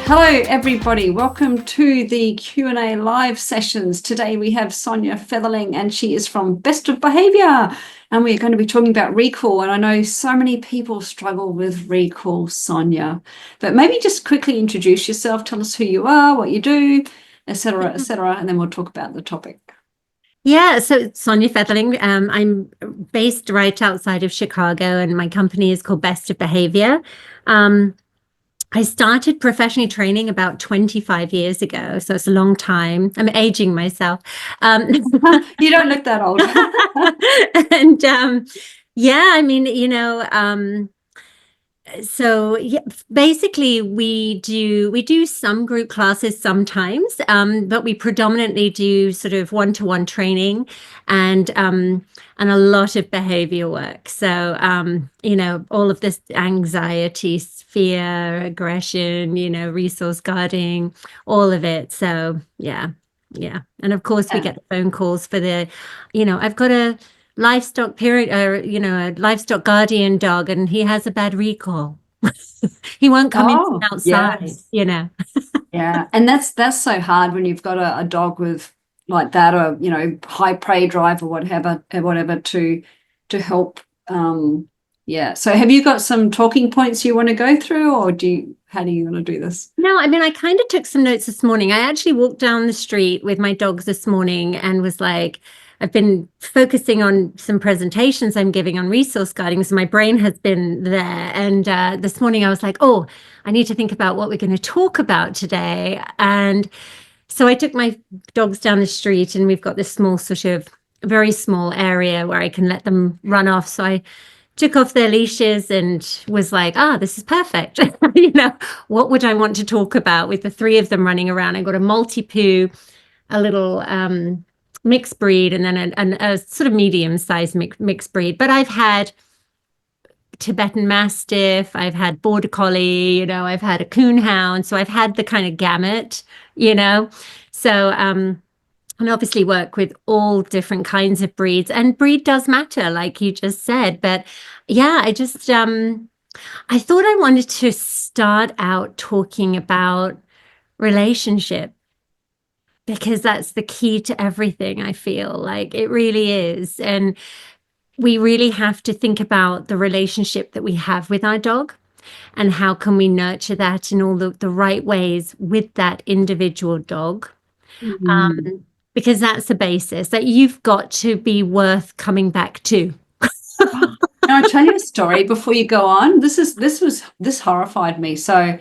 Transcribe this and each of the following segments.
Hello, everybody. Welcome to the Q&A live sessions. Today we have Sonia Fetherling, and she is from Best of Behaviour. And we're going to be talking about recall. And I know so many people struggle with recall, Sonia. But maybe just quickly introduce yourself. Tell us who you are, what you do, etc., etc., and then we'll talk about the topic. Yeah, so it's Sonia Fetherling. I'm based right outside of Chicago, and my company is called Best of Behavior. I started professionally training about 25 years ago, so it's a long time. I'm aging myself. You don't look that old. And yeah, I mean, so yeah, basically we do some group classes sometimes, but we predominantly do sort of one-to-one training and a lot of behavior work. So all of this anxiety, fear, aggression, resource guarding, all of it. So yeah. And of course we get the phone calls for I've got a livestock a livestock guardian dog, and he has a bad recall. He won't come in from outside, yes. Yeah. And that's so hard when you've got a dog with like that, or high prey drive or whatever to help. So have you got some talking points you want to go through, or how do you want to do this? No, I mean, I kind of took some notes this morning. I actually walked down the street with my dogs this morning and was like, I've been focusing on some presentations I'm giving on resource guarding, so my brain has been there. And this morning I was like, oh, I need to think about what we're going to talk about today. And so I took my dogs down the street, and we've got this small very small area where I can let them run off. So I took off their leashes and was like, this is perfect. What would I want to talk about with the three of them running around? I got a multi-poo, a little mixed breed, and then a sort of medium-sized mixed breed. But I've had Tibetan Mastiff, I've had Border Collie, I've had a Coonhound. So I've had the kind of gamut, So, and obviously work with all different kinds of breeds, and breed does matter, like you just said. But yeah, I just, I thought I wanted to start out talking about relationship, because that's the key to everything. I feel like it really is. And we really have to think about the relationship that we have with our dog, and how can we nurture that in all the right ways with that individual dog. Because that's the basis that you've got to be worth coming back to. Now, I'll tell you a story before you go on. This horrified me. So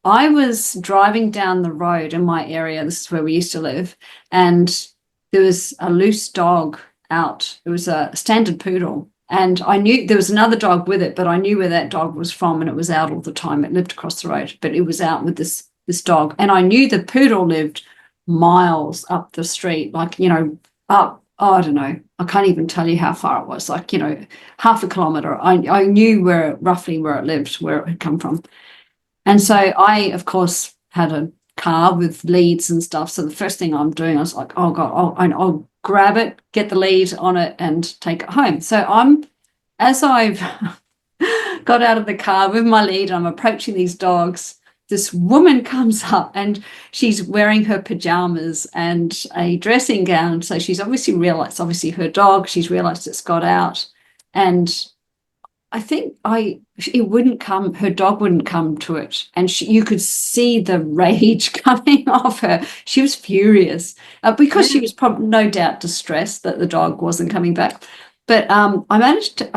I was driving down the road in my area. This is where we used to live, and there was a loose dog out. It was a standard poodle, and I knew there was another dog with it, but I knew where that dog was from, and it was out all the time. It lived across the road, but it was out with this dog, and I knew the poodle lived miles up the street, like up. Oh, I don't know. I can't even tell you how far it was. Like half a kilometer. I knew roughly where it lived, where it had come from. And so I, of course, had a car with leads and stuff. So the first thing I'm doing, I was like, oh God, I'll grab it, get the lead on it and take it home. So as I've got out of the car with my lead, I'm approaching these dogs. This woman comes up, and she's wearing her pajamas and a dressing gown. So she's obviously realized, her dog, she's realized it's got out. And I think her dog wouldn't come to it. And you could see the rage coming off her. She was furious because she was probably no doubt distressed that the dog wasn't coming back. But I managed to,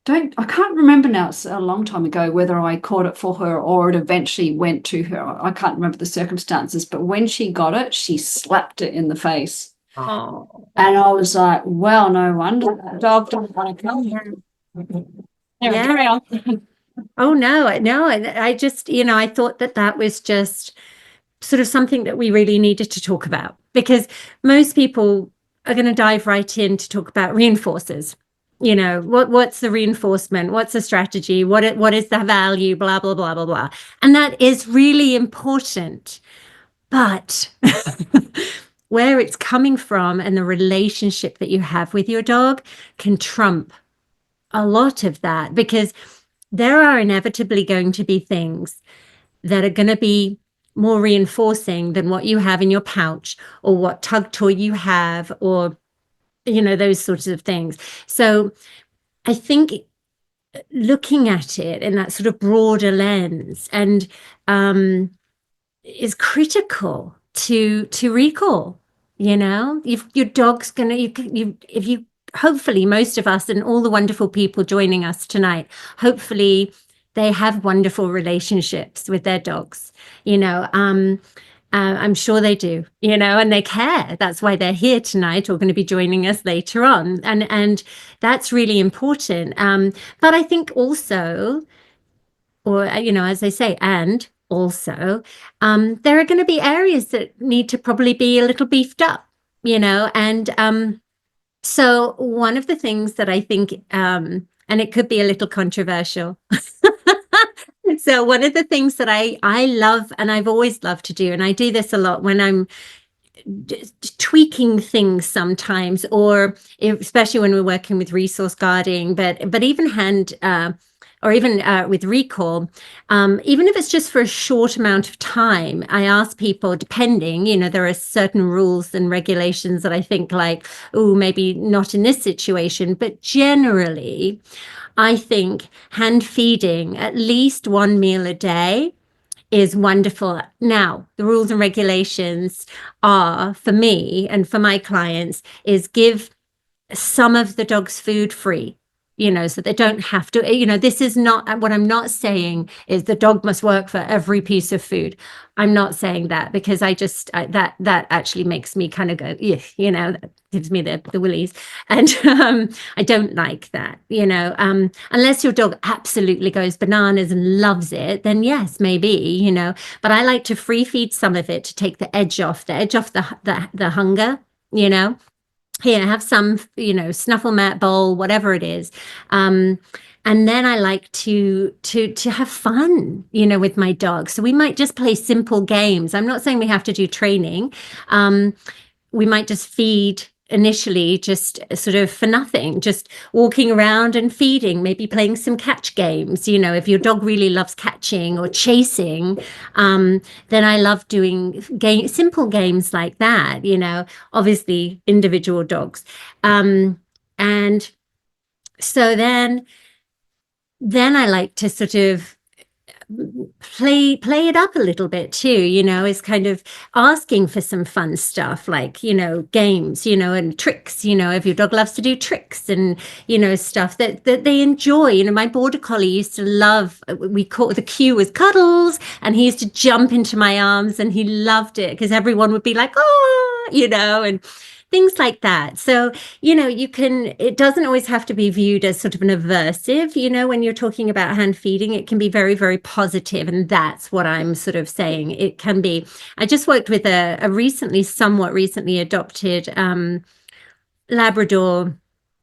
I can't remember now, it's a long time ago, whether I caught it for her or it eventually went to her. I can't remember the circumstances, but when she got it, she slapped it in the face. Oh. And I was like, well, no wonder that dog didn't want to come here. Yeah. Carry on. Oh, no. I just, I thought that was just sort of something that we really needed to talk about, because most people are going to dive right in to talk about reinforcers. What's the reinforcement? What's the strategy? What is the value? Blah, blah, blah, blah, blah. And that is really important. But where it's coming from and the relationship that you have with your dog can trump a lot of that, because there are inevitably going to be things that are going to be more reinforcing than what you have in your pouch or what tug toy you have, or, those sorts of things. So I think looking at it in that sort of broader lens and is critical to recall. If your dog's gonna, if you hopefully, most of us and all the wonderful people joining us tonight, hopefully they have wonderful relationships with their dogs. I'm sure they do, and they care. That's why they're here tonight, or going to be joining us later on, and that's really important. But I think also, or as I say, and also, there are going to be areas that need to probably be a little beefed up, and so one of the things that I think, and it could be a little controversial. So one of the things that I love, and I've always loved to do, and I do this a lot when I'm tweaking things sometimes, or especially when we're working with resource guarding, but even or even with recall, even if it's just for a short amount of time, I ask people, depending, there are certain rules and regulations that I think like, oh, maybe not in this situation, but generally, I think hand feeding at least one meal a day is wonderful. Now, the rules and regulations are, for me and for my clients, is give some of the dog's food free, so they don't have to, this is not what I'm not saying is the dog must work for every piece of food. I'm not saying that, because that actually makes me kind of go, that gives me the willies. And I don't like that, unless your dog absolutely goes bananas and loves it, then yes, maybe, but I like to free feed some of it to take the edge off the hunger, here, have some, snuffle mat bowl, whatever it is. And then I like to have fun, with my dog. So we might just play simple games. I'm not saying we have to do training. We might just feed initially, just sort of for nothing, just walking around and feeding, maybe playing some catch games. If your dog really loves catching or chasing, then I love doing simple games like that, obviously individual dogs. And so then I like to sort of play it up a little bit too, is kind of asking for some fun stuff like, games, and tricks, if your dog loves to do tricks and, stuff that they enjoy. My border collie used to love, we call the cue was cuddles, and he used to jump into my arms and he loved it because everyone would be like, oh, and things like that. So, it doesn't always have to be viewed as sort of an aversive, when you're talking about hand feeding, it can be very, very positive. And that's what I'm sort of saying. It can be. I just worked with a somewhat recently adopted Labrador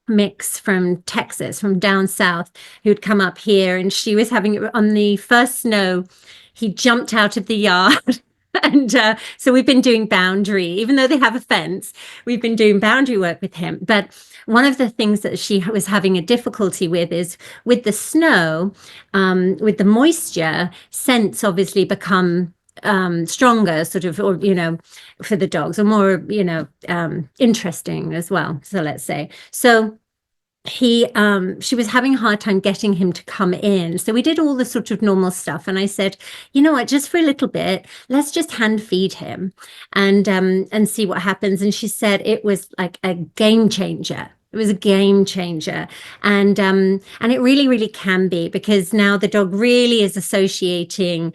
mix from Texas, from down south, who'd come up here, and she was having, on the first snow, he jumped out of the yard. And so we've been doing boundary, even though they have a fence, we've been doing boundary work with him. But one of the things that she was having a difficulty with is with the snow, with the moisture, scents obviously become stronger, sort of, or, for the dogs, or more, interesting as well. So let's say, so she was having a hard time getting him to come in. So we did all the sort of normal stuff. And I said, you know what, just for a little bit, let's just hand feed him and see what happens. And she said it was like a game changer. It was a game changer. And it really, really can be, because now the dog really is associating,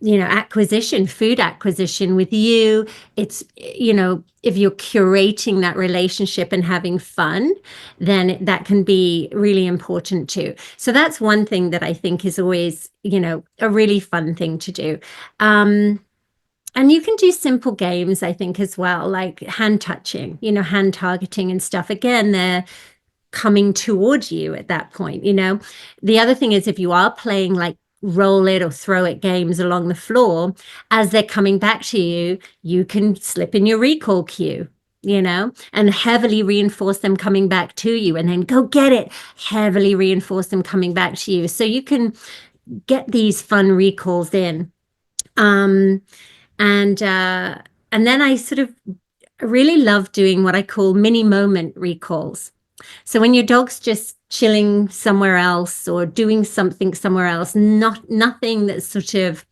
food acquisition with you. It's, if you're curating that relationship and having fun, then that can be really important too. So that's one thing that I think is always, a really fun thing to do. And you can do simple games, I think, as well, like hand touching, hand targeting and stuff. Again, they're coming toward you at that point. The other thing is, if you are playing like roll it or throw it games along the floor, as they're coming back to you, you can slip in your recall cue, and heavily reinforce them coming back to you, and then go get it, heavily reinforce them coming back to you. So you can get these fun recalls in. Um, and then I sort of really love doing what I call mini moment recalls. So when your dog's just chilling somewhere else or doing something somewhere else, nothing that's sort of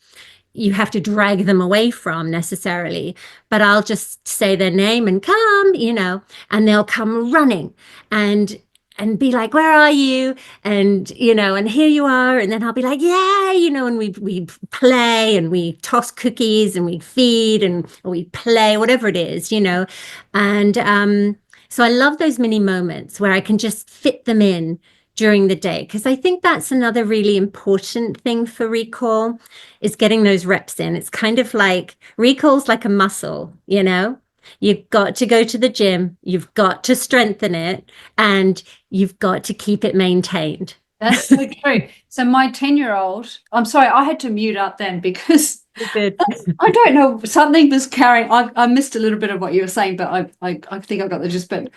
you have to drag them away from necessarily, but I'll just say their name and come, and they'll come running and be like, where are you? And and here you are. And then I'll be like, yeah, and we play and we toss cookies and we feed and we play, whatever it is, and so I love those mini moments where I can just fit them in during the day, because I think that's another really important thing for recall, is getting those reps in. It's kind of like recall's like a muscle, You've got to go to the gym, you've got to strengthen it, and you've got to keep it maintained. That's so true. So my 10-year-old, I'm sorry, I had to mute up then because Good. I don't know, something was carrying. I missed a little bit of what you were saying, but I think I got the gist. But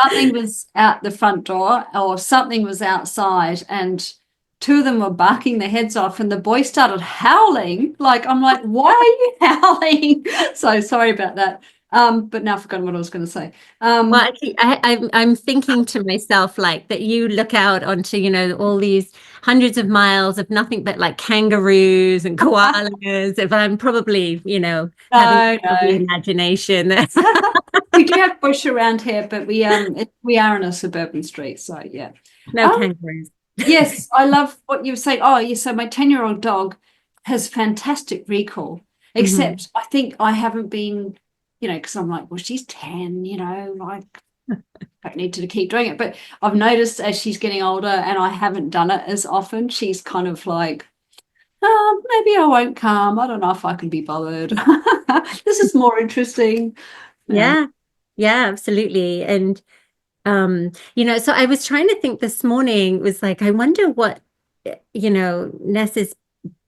something was out the front door, or something was outside, and two of them were barking their heads off, and the boy started howling. I'm like, why are you howling? So sorry about that. But now I've forgotten what I was going to say. Well, actually, I'm thinking to myself like that you look out onto, all these hundreds of miles of nothing but like kangaroos and koalas. If I'm probably, having the No. imagination there. We do have bush around here, but we are in a suburban street, so yeah. No kangaroos. Yes, I love what you were saying. Oh, yeah, so my 10-year-old dog has fantastic recall, except I think I haven't been, because I'm like, well, she's 10, like I don't need to keep doing it. But I've noticed as she's getting older and I haven't done it as often, she's kind of like, oh, maybe I won't come. I don't know if I can be bothered. This is more interesting. Yeah, yeah, absolutely. And so I was trying to think this morning, was like, I wonder what, Ness's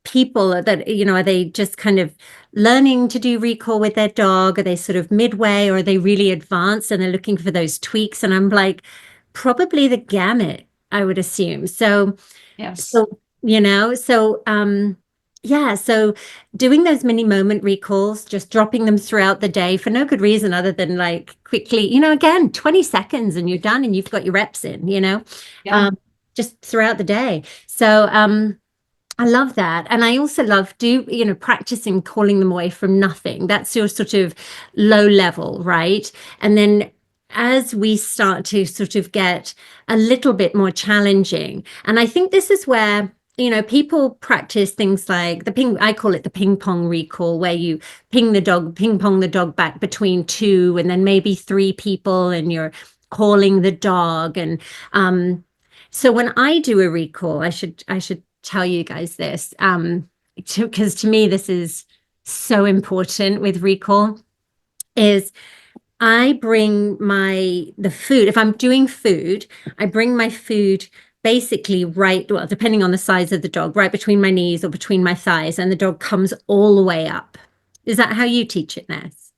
people that, are they just kind of learning to do recall with their dog? Are they sort of midway, or are they really advanced and they're looking for those tweaks? And I'm like, probably the gamut, I would assume. So, Yes. yeah, so doing those mini moment recalls, just dropping them throughout the day for no good reason other than like quickly, again, 20 seconds and you're done and you've got your reps in, Yeah. just throughout the day. So, I love that. And I also love practicing calling them away from nothing. That's your sort of low level, right? And then as we start to sort of get a little bit more challenging, and I think this is where, people practice things like I call it the ping pong recall, where you ping pong the dog back between two and then maybe three people, and you're calling the dog. And so when I do a recall, I should tell you guys this, because to me this is so important with recall, is I bring the food. If I'm doing food, I bring my food basically depending on the size of the dog, right between my knees or between my thighs, and the dog comes all the way up. Is that how you teach it, Ness?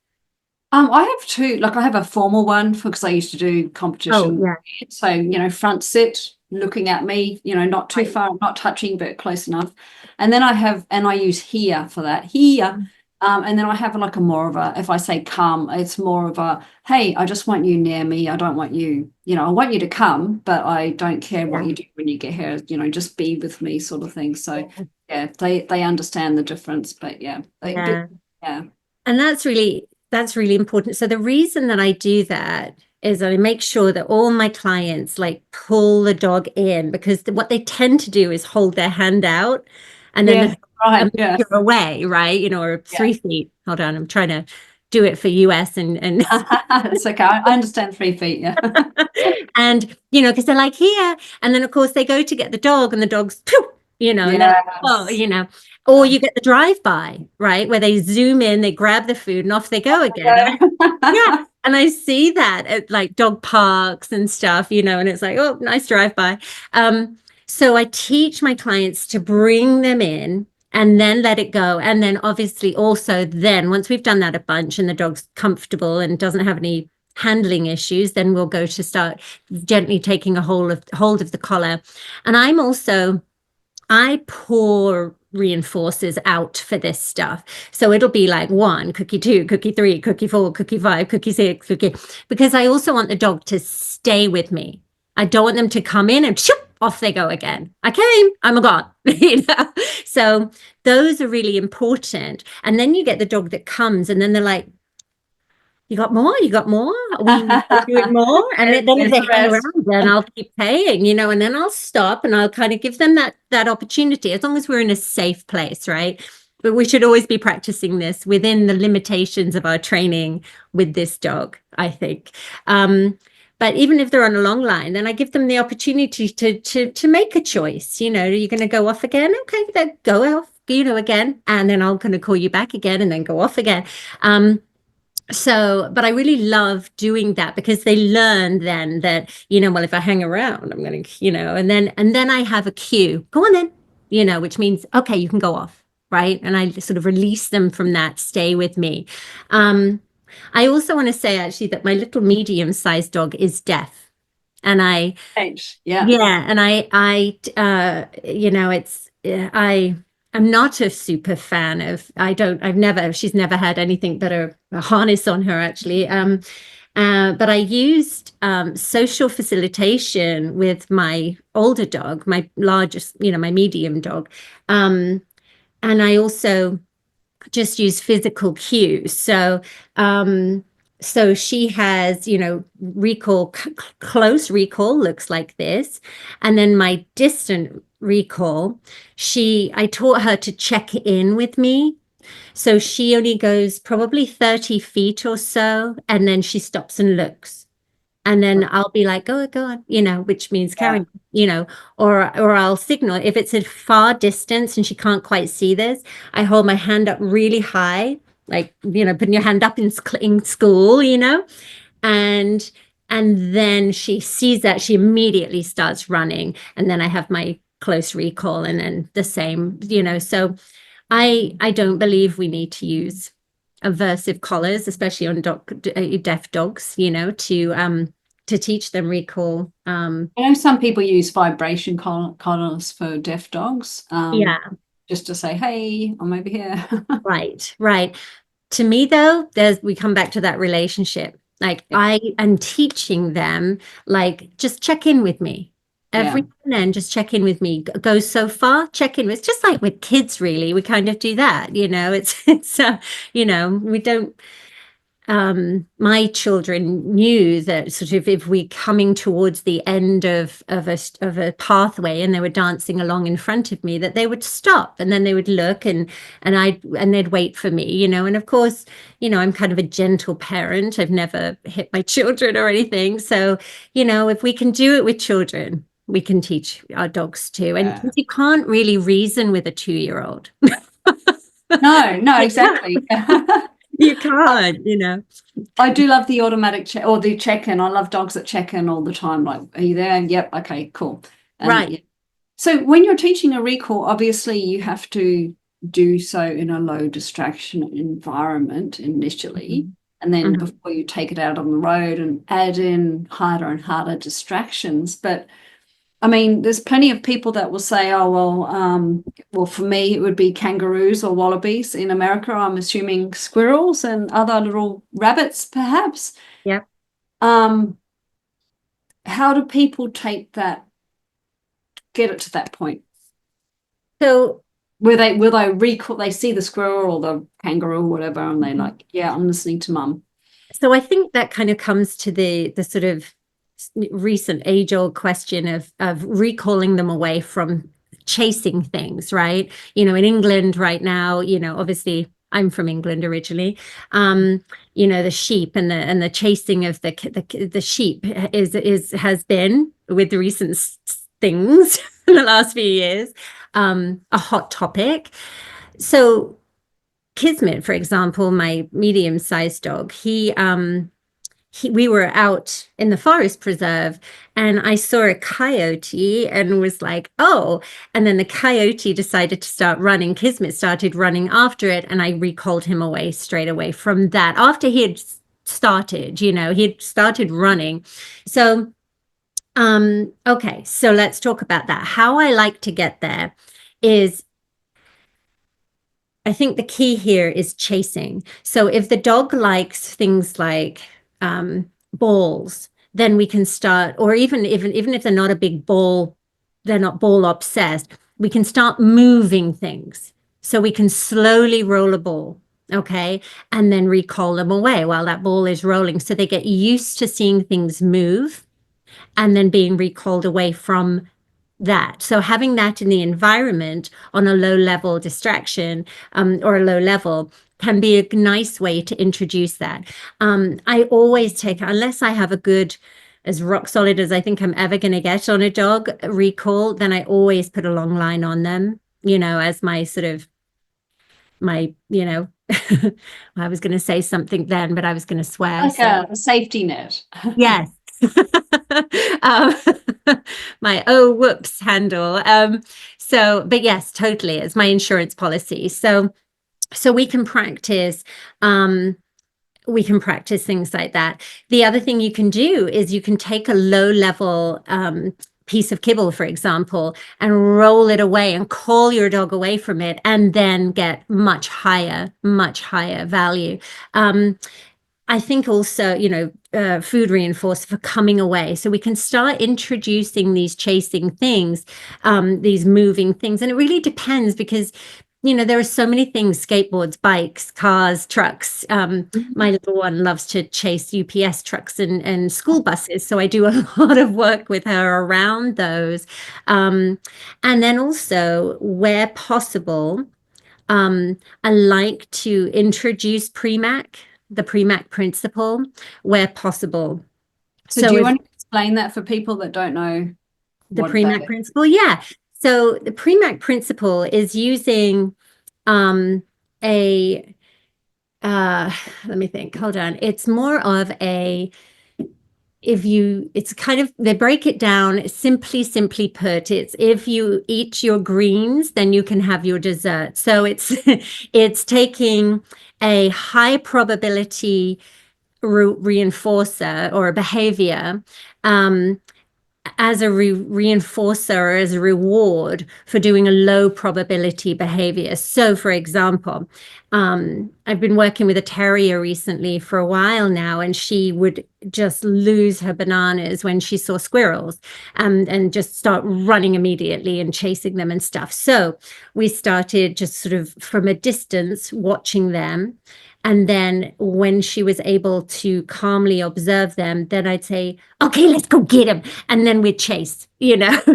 I have two, I have a formal one because I used to do competition. Oh, yeah. So, front sit, looking at me, not too far, not touching, but close enough. And then I use here for that, here. And then I have a more of a, if I say come, it's more of a, hey, I just want you near me. I don't want you, I want you to come, but I don't care what you do when you get here, just be with me sort of thing. So yeah, they understand the difference, but yeah. Yeah. Yeah. And that's really important. So the reason that I do that is I make sure that all my clients pull the dog in, because what they tend to do is hold their hand out and then you're away, right? Or 3 feet. Hold on, I'm trying to do it for US and it's okay. I understand 3 feet, yeah. And because they're like here, and then of course they go to get the dog and the dog's and they're like, or you get the drive-by, right, where they zoom in, they grab the food and off they go again. Yeah, and I see that at dog parks and stuff, and it's like, oh, nice drive-by. So I teach my clients to bring them in and then let it go. And then obviously also then once we've done that a bunch and the dog's comfortable and doesn't have any handling issues, then we'll go to start gently taking a hold of the collar. And I pour reinforcers out for this stuff. So it'll be like 1, cookie 2, cookie 3, cookie 4, cookie 5, cookie 6, cookie, because I also want the dog to stay with me. I don't want them to come in and shoop, off they go again. I came, I'm gone. So those are really important. And then you get the dog that comes and then they're like, you got more? You got more? Are we doing more? And then if they hang around, then I'll keep paying, and then I'll stop and I'll kind of give them that opportunity, as long as we're in a safe place, right? But we should always be practicing this within the limitations of our training with this dog, I think. But even if they're on a long line, then I give them the opportunity to make a choice. You're going to go off again? Okay, then go off, again, and then I'll kind of call you back again and then go off again. But I really love doing that, because they learn then that, well, if I hang around, I'm going to, and then I have a cue, go on then, which means, okay, you can go off. Right. And I sort of release them from that, stay with me. I also want to say actually that my little medium-sized dog is deaf. And I'm not a super fan of, she's never had anything but a harness on her, actually. But I used social facilitation with my older dog, my largest, my medium dog. And I also just use physical cues. So she has, recall, close recall looks like this. And then my distant recall, I taught her to check in with me. So she only goes probably 30 feet or so, and then she stops and looks. And then I'll be like, go on, which means carry, or I'll signal. If it's a far distance and she can't quite see this, I hold my hand up really high, like, putting your hand up in school, and then she sees that, she immediately starts running. And then I have my close recall, and then the same, so I don't believe we need to use aversive collars, especially on deaf dogs, to teach them recall. I know some people use vibration collars for deaf dogs. Just to say, hey, I'm over here. Right. To me, though, we come back to that relationship. Like, I am teaching them, like, just check in with me. Every now and then, just check in with me. Go so far, check in. It's just like with kids, really. We kind of do that, it's we don't. My children knew that sort of if we're coming towards the end of a pathway and they were dancing along in front of me, that they would stop and then they would look and they'd wait for me, and of course, I'm kind of a gentle parent. I've never hit my children or anything. So, if we can do it with children, we can teach our dogs too. And you can't really reason with a 2-year-old. No, exactly. You can't, I do love the automatic check or the check-in. I love dogs that check in all the time. Like, are you there? Yep. Okay, cool. Right. Yeah. So when you're teaching a recall, obviously you have to do so in a low distraction environment initially. And then before you take it out on the road and add in harder and harder distractions. But I mean, there's plenty of people that will say, oh, well, for me, it would be kangaroos or wallabies. In America, I'm assuming squirrels and other little rabbits, perhaps. Yeah. How do people take that, get it to that point? So will they recall, they see the squirrel or the kangaroo or whatever, and they're like, yeah, I'm listening to mum. So I think that kind of comes to the sort of recent age-old question of recalling them away from chasing things, right? In England right now, obviously I'm from England originally. The sheep and the chasing of the sheep has been, with the recent things in the last few years, a hot topic. So Kismet, for example, my medium-sized dog, we were out in the forest preserve and I saw a coyote and was like, oh, and then the coyote decided to start running. Kismet started running after it, and I recalled him away straight away from that after he had started, he had started running. So, okay, so let's talk about that. How I like to get there is I think the key here is chasing. So if the dog likes things like balls, then we can start, or even if they're not a big ball, they're not ball obsessed, we can start moving things. So we can slowly roll a ball, okay, and then recall them away while that ball is rolling. So they get used to seeing things move and then being recalled away from that. So having that in the environment on a low level distraction or a low level can be a nice way to introduce that. I always take, unless I have a good, as rock solid as I think I'm ever going to get on a dog recall, then I always put a long line on them, as my sort of I was going to say something then, but I was going to swear. Like So a safety net. yes. um, my oh whoops handle. But yes, totally. It's my insurance policy. So we can practice things like that. The other thing you can do is you can take a low level piece of kibble, for example, and roll it away and call your dog away from it, and then get much higher value. I think also, food reinforcer for coming away. So we can start introducing these chasing things, these moving things. And it really depends because, there are so many things, skateboards, bikes, cars, trucks. My little one loves to chase UPS trucks and school buses. So I do a lot of work with her around those. And then also, where possible, I like to introduce the Premack principle where possible. So do you want to explain that for people that don't know the Premack principle? Yeah. So the Premack principle is using let me think, hold on. It's more of it's kind of, they break it down simply put. It's if you eat your greens, then you can have your dessert. So it's it's taking a high probability reinforcer or a behavior as a reinforcer or as a reward for doing a low probability behavior. So, for example, I've been working with a terrier recently for a while now, and she would just lose her bananas when she saw squirrels and just start running immediately and chasing them and stuff. So we started just sort of from a distance watching them. And then when she was able to calmly observe them, then I'd say, okay, let's go get him. And then we'd chase,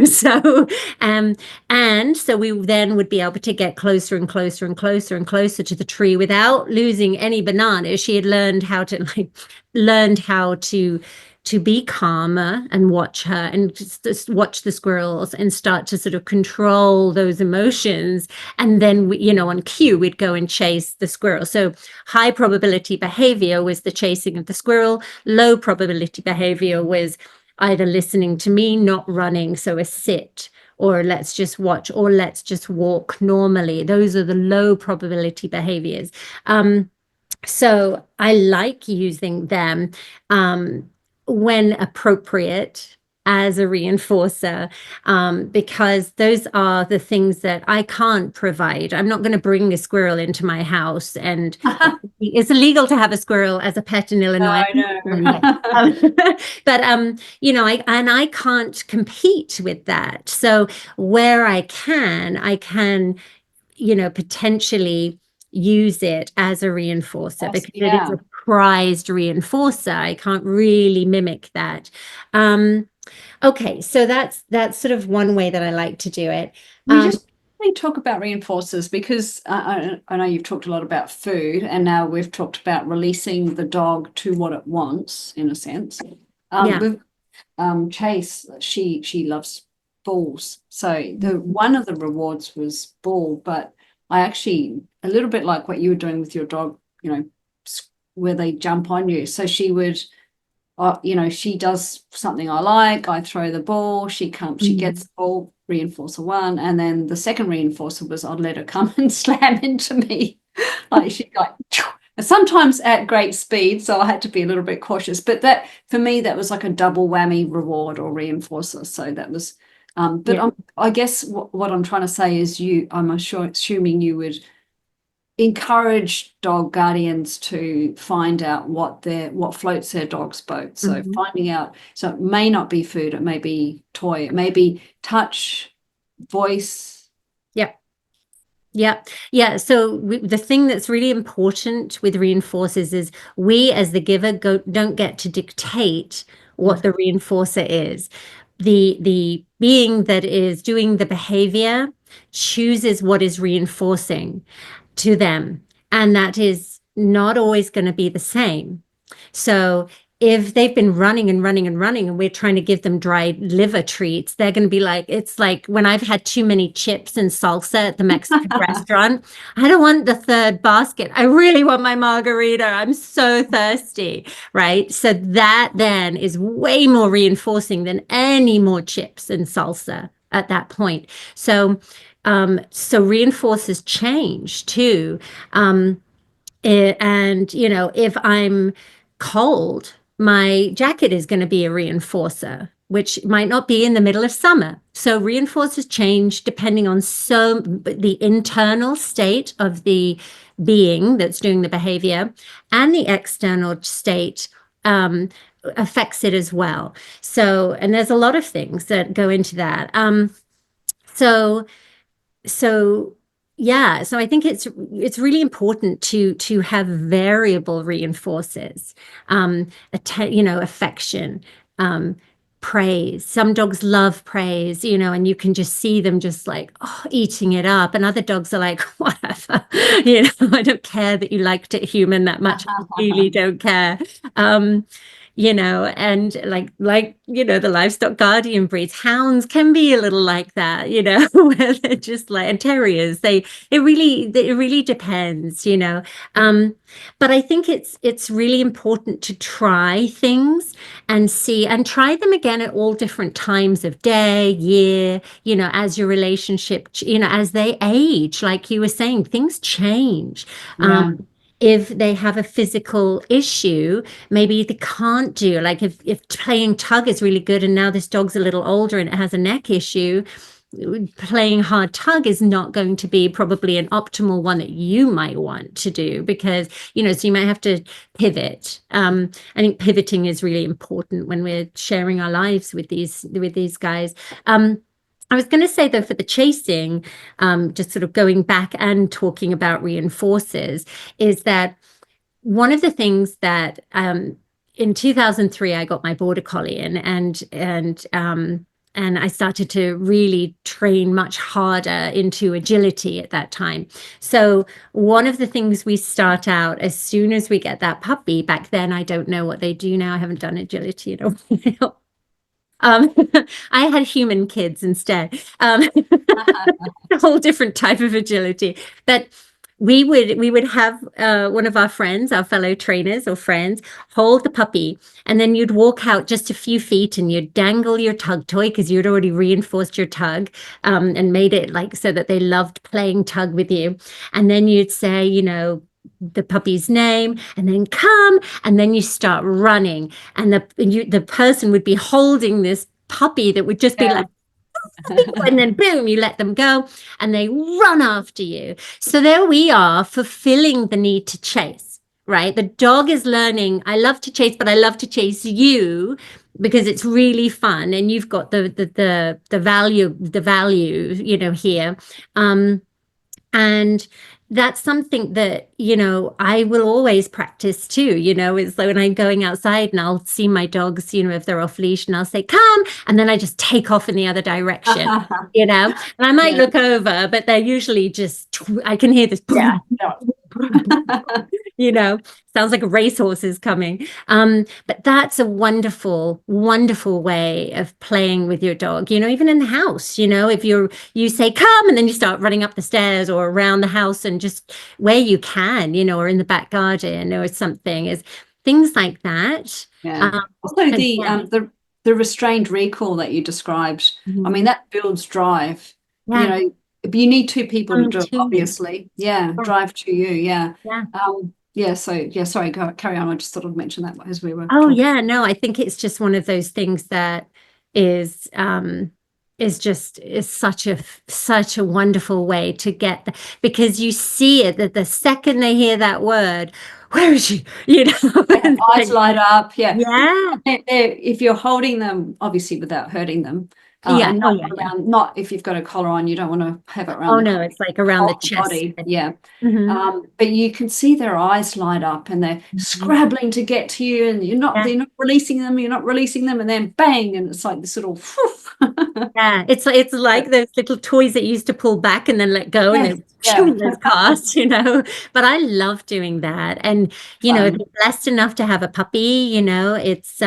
So, and so we then would be able to get closer and closer and closer and closer to the tree without losing any bananas. She had learned how to be calmer and watch her and just watch the squirrels and start to sort of control those emotions. And then, on cue, we'd go and chase the squirrel. So high probability behavior was the chasing of the squirrel. Low probability behavior was either listening to me, not running. So a sit, or let's just watch, or let's just walk normally. Those are the low probability behaviors. So I like using them when appropriate as a reinforcer, because those are the things that I can't provide. I'm not going to bring a squirrel into my house, and it's illegal to have a squirrel as a pet in Illinois. I know. But I can't compete with that. So where I can, potentially use it as a reinforcer, because it is a prized reinforcer. I can't really mimic that. Okay, so that's sort of one way that I like to do it. We just talk about reinforcers because I know you've talked a lot about food, and now we've talked about releasing the dog to what it wants, in a sense. With Chase, she loves balls. So one of the rewards was ball, but I actually, a little bit like what you were doing with your dog, where they jump on you. So she would, she does something I like, I throw the ball, she comes, she gets the ball, reinforcer one, and then the second reinforcer was I'd let her come and slam into me. Sometimes at great speed, so I had to be a little bit cautious. But that, for me, that was like a double whammy reward or reinforcer. So that was, I guess what I'm trying to say is I'm assuming you would encourage dog guardians to find out what floats their dog's boat. So finding out, so it may not be food, it may be toy, it may be touch, voice. Yep. Yeah. So the thing that's really important with reinforcers is we as the giver don't get to dictate what the reinforcer is. The being that is doing the behavior chooses what is reinforcing to them. And that is not always going to be the same. So if they've been running and running and running and we're trying to give them dry liver treats, they're going to be like, it's like when I've had too many chips and salsa at the Mexican restaurant, I don't want the third basket. I really want my margarita. I'm so thirsty, right? So that then is way more reinforcing than any more chips and salsa at that point. So reinforcers change too. And, if I'm cold, my jacket is going to be a reinforcer, which might not be in the middle of summer. So reinforcers change depending on the internal state of the being that's doing the behavior, and the external state affects it as well. So, and there's a lot of things that go into that. So yeah, so I think it's really important to have variable reinforcers, affection, praise. Some dogs love praise, and you can just see them just like eating it up, and other dogs are like, whatever, I don't care that you liked it, human, that much. I really don't care. And the livestock guardian breeds, hounds can be a little like that, where they're just like, and terriers, it really depends, but I think it's really important to try things and try them again at all different times of day, year, as your relationship, as they age, like you were saying, things change. Yeah. If they have a physical issue, maybe they can't do, like if playing tug is really good and now this dog's a little older and it has a neck issue, playing hard tug is not going to be probably an optimal one that you might want to do, because so you might have to pivot. I think pivoting is really important when we're sharing our lives with these guys. I was going to say, though, for the chasing, just sort of going back and talking about reinforcers, is that one of the things that in 2003 I got my border collie in, and I started to really train much harder into agility at that time. So one of the things we start out as soon as we get that puppy, back then, I don't know what they do now. I haven't done agility in a while. I had human kids instead. A whole different type of agility. But we would have one of our friends, our fellow trainers or friends, hold the puppy, and then you'd walk out just a few feet and you'd dangle your tug toy, because you'd already reinforced your tug and made it like so that they loved playing tug with you. And then you'd say, the puppy's name, and then come, and then you start running, and the person would be holding this puppy that would just be like, and then boom, you let them go and they run after you. So there we are, fulfilling the need to chase, right? The dog is learning, I love to chase, but I love to chase you because it's really fun, and you've got the value here. And that's something that, I will always practice too, it's like when I'm going outside and I'll see my dogs, if they're off leash, and I'll say, come, and then I just take off in the other direction, and I might look over, but they're usually just, I can hear this. Yeah. Sounds like a racehorse is coming. But that's a wonderful, wonderful way of playing with your dog, even in the house, if you say, come, and then you start running up the stairs or around the house, and just where you can, or in the back garden or something, is things like that. Yeah. Also the restrained recall that you described, I mean, that builds drive. Yeah. You need two people to do it, obviously. Yeah, drive to you. Yeah. Sorry, carry on. I just thought I'd mention that as we were talking. Yeah, no, I think it's just one of those things that is is such a wonderful way to get because you see it that the second they hear that word, where is she? You know, Yeah, eyes light up. Yeah. yeah, If you're holding them, obviously without hurting them, yeah, and oh not yeah, yeah. around, not if you've got a collar on, you don't want to have it around Oh the no, collar, it's like around the whole chest. body. Yeah. Mhm. But you can see their eyes light up and they're Mhm. scrabbling to get to you, and Yeah. they're not releasing them, you're not releasing them, and then bang, and it's like this little whoof. Yeah, it's like those little toys that you used to pull back and then let go and Yes, then yeah. shoo, those cars, you know. But I love doing that. And you know, if Fun. you're blessed enough to have a puppy, you know, it's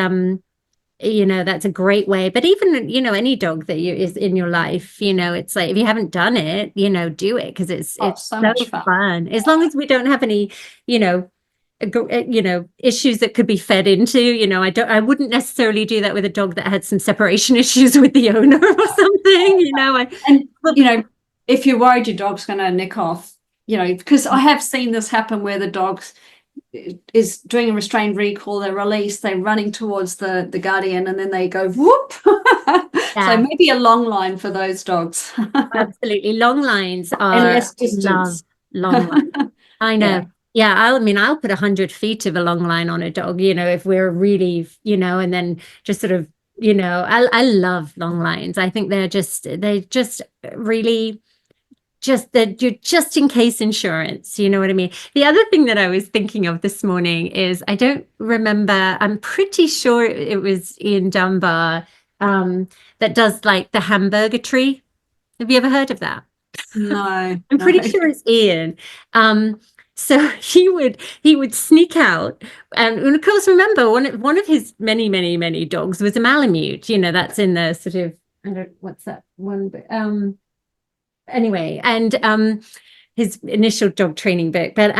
you know, that's a great way. But even, you know, any dog that you is in your life, you know, it's like if you haven't done it, you know, do it because Oh, it's so so much fun. fun. As long as we don't have any, you know, you know, issues that could be fed into, you know, I wouldn't necessarily do that with a dog that had some separation issues with the owner or something, you know. And if you're worried your dog's going to nick off, because I have seen this happen where the dog is doing a restrained recall, they're released, they're running towards the guardian, and then they go whoop. So Yeah, maybe a long line for those dogs. absolutely. Long lines And are less love distance. long lines. I know. Yeah. Yeah, I mean, I'll put 100 feet of a long line on a dog, you know, if we're really, you know, and then just sort of, you know, I love long lines. I think they just really just that you're just in case insurance, you know what I mean? The other thing that I was thinking of this morning is I don't remember, I'm pretty sure it was Ian Dunbar that does like the hamburger tree. Have you ever heard of that? No, I'm no. pretty sure it's Ian. Um, so he would sneak out, and of course, remember one of his many dogs was a Malamute. You know, that's in the sort of I don't what's that one, but anyway, and his initial dog training book, but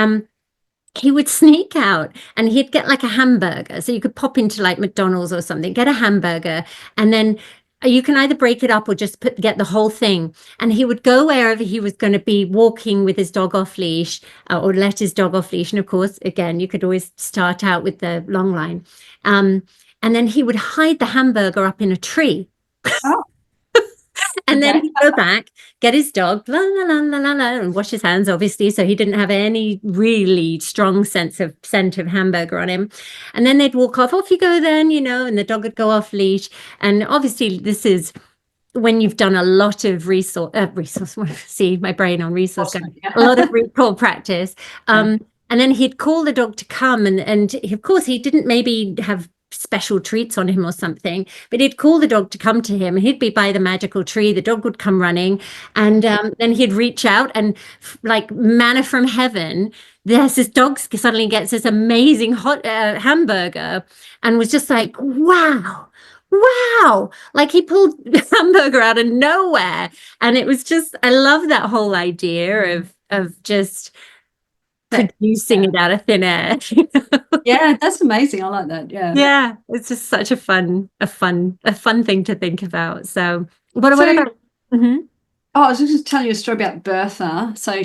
he would sneak out and he'd get like a hamburger. So you could pop into like McDonald's or something, get a hamburger, and then you can either break it up or just get the whole thing. And he would go wherever he was going to be walking with his dog off leash or let his dog off leash. And of course, again, you could always start out with the long line. Um, and then he would hide the hamburger up in a tree. Oh, And then okay. he'd go back, get his dog, la la la la la la, and wash his hands, obviously, so he didn't have any really strong scent of hamburger on him. And then they'd walk off you go then, you know, and the dog would go off leash. And obviously, this is when you've done a lot of resource, see my brain on resource, Awesome. a lot of Yeah. recall practice. Yeah. And then he'd call the dog to come, and of course he didn't maybe have special treats on him or something, but he'd call the dog to come to him, and he'd be by the magical tree. The dog would come running, and then he'd reach out, and like manna from heaven, there's this dog suddenly gets this amazing hot hamburger, and was just like, wow, like he pulled hamburger out of nowhere. And it was just, I love that whole idea of just producing Yeah. it out of thin air. Yeah, that's amazing. I like that. Yeah. Yeah, it's just such a fun thing to think about. So what So, about Mhm. oh, I was just telling you a story about Bertha. So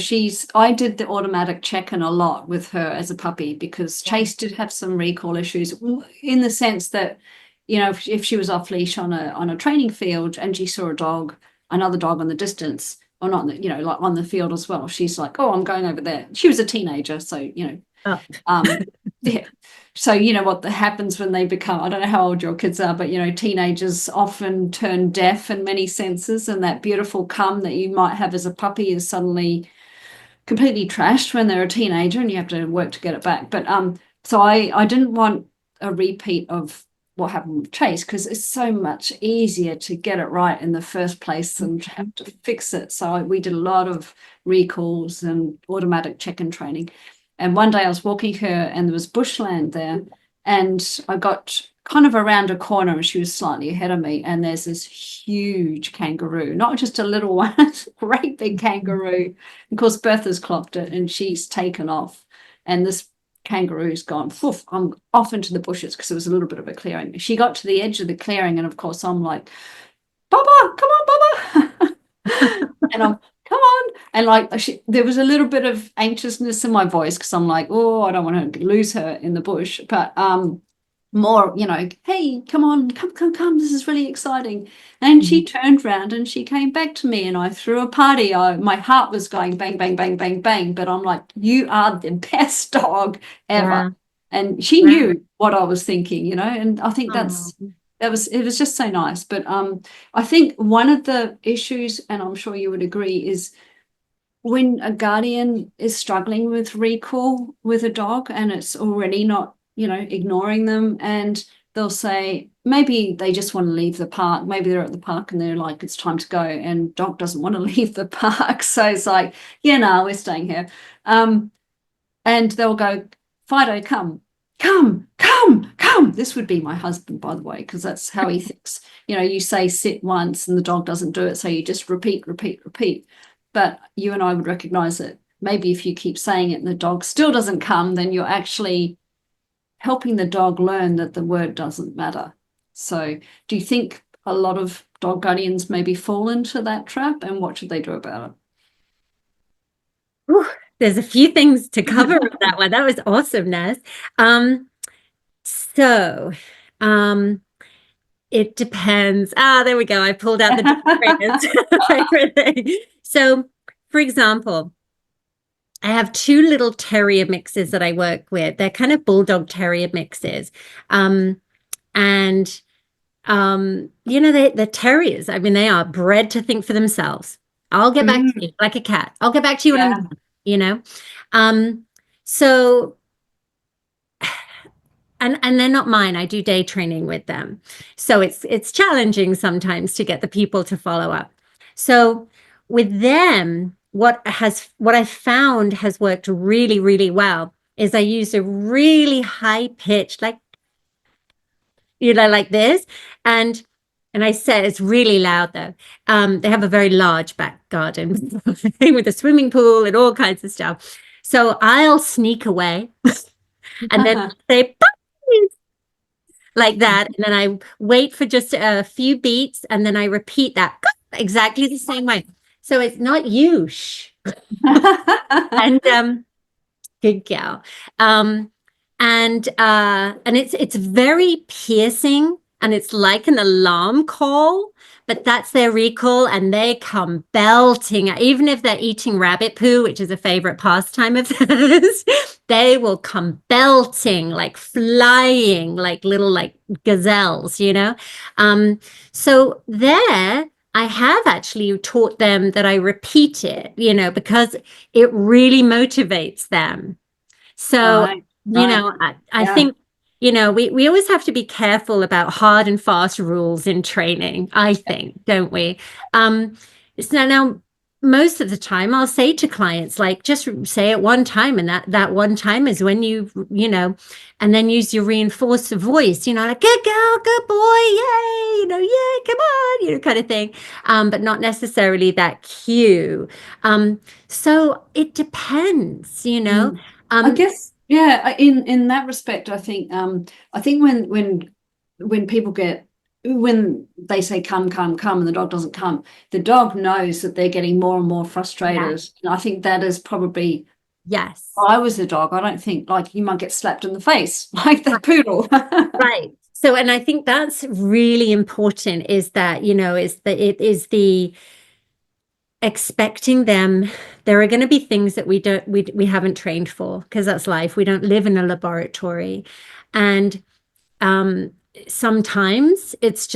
I did the automatic check-in a lot with her as a puppy because Chase did have some recall issues in the sense that, if she was off leash on a training field and she saw another dog on the distance, or not, like on the field as well, she's like, oh, I'm going over there. She was a teenager, so, Oh, yeah. So what happens when they become, I don't know how old your kids are, but teenagers often turn deaf in many senses, and that beautiful cum that you might have as a puppy is suddenly completely trashed when they're a teenager, and you have to work to get it back. But so I didn't want a repeat of what happened with Chase, because it's so much easier to get it right in the first place than to have to fix it. So we did a lot of recalls and automatic check-in training. And one day I was walking her and there was bushland there, and I got kind of around a corner and she was slightly ahead of me, and there's this huge kangaroo, not just a little one, great big kangaroo. Of course, Bertha's clocked it and she's taken off, and this kangaroo's gone, poof, I'm off into the bushes because it was a little bit of a clearing. She got to the edge of the clearing, and of course I'm like, Baba, come on, Baba. And I'm, come on. And like there was a little bit of anxiousness in my voice because I'm like, oh, I don't want to lose her in the bush. But more, hey, come on, come, this is really exciting. And she turned around and she came back to me and I threw a party. My heart was going bang, bang, bang, bang, bang. But I'm like, you are the best dog ever. Yeah. And she Wow. knew what I was thinking, and I think Oh, it was just so nice. But I think one of the issues, and I'm sure you would agree, is when a guardian is struggling with recall with a dog and it's already not, ignoring them, and they'll say maybe they just want to leave the park. Maybe they're at the park and they're like, it's time to go, and dog doesn't want to leave the park. So it's like, yeah, no, we're staying here. And they'll go, Fido, come. This would be my husband, by the way, because that's how he thinks. You say sit once and the dog doesn't do it. So you just repeat, repeat, repeat. But you and I would recognize that maybe if you keep saying it and the dog still doesn't come, then you're actually helping the dog learn that the word doesn't matter. So do you think a lot of dog guardians maybe fall into that trap, and what should they do about Whew, there's a few things to cover with that one. That was awesomeness. So, um, it depends. There we go. I pulled out the it? favorite thing. So, for example, I have two little terrier mixes that I work with. They're kind of bulldog terrier mixes. And they're terriers. I mean, they are bred to think for themselves. I'll get back to you like a cat. I'll get back to you when I'm done, you know. So and they're not mine. I do day training with them. So it's challenging sometimes to get the people to follow up. So with them, what I found has worked really, really well is I use a really high pitch, like like this. And I said it's really loud though. They have a very large back garden with a swimming pool and all kinds of stuff. So I'll sneak away and then say puppies like that. And then I wait for just a few beats and then I repeat that exactly the same way. So it's not you. Shh. And good gal. And it's very piercing and it's like an alarm call, but that's their recall and they come belting. Even if they're eating rabbit poo, which is a favorite pastime of theirs, they will come belting, like flying, like little like gazelles, So there I have actually taught them that I repeat it, because it really motivates them. So, Right, right. I Yeah. think, we always have to be careful about hard and fast rules in training, I think, don't we? So now most of the time I'll say to clients, like, just say it one time, and that one time is when and then use your reinforced voice, like good girl, good boy, yay, yeah, come on, kind of thing. But not necessarily that cue. So it depends, I um, guess, yeah, in that respect, I think when people when they say come and the dog doesn't come, the dog knows that they're getting more and more yeah, frustrated. And I think that is probably, if yes. I was a dog, I don't think, like, you might get slapped in the face like that poodle. Right. So, and I think that's really important is that, it is the expecting them. There are going to be things that we haven't trained for because that's life. We don't live in a laboratory. And sometimes it's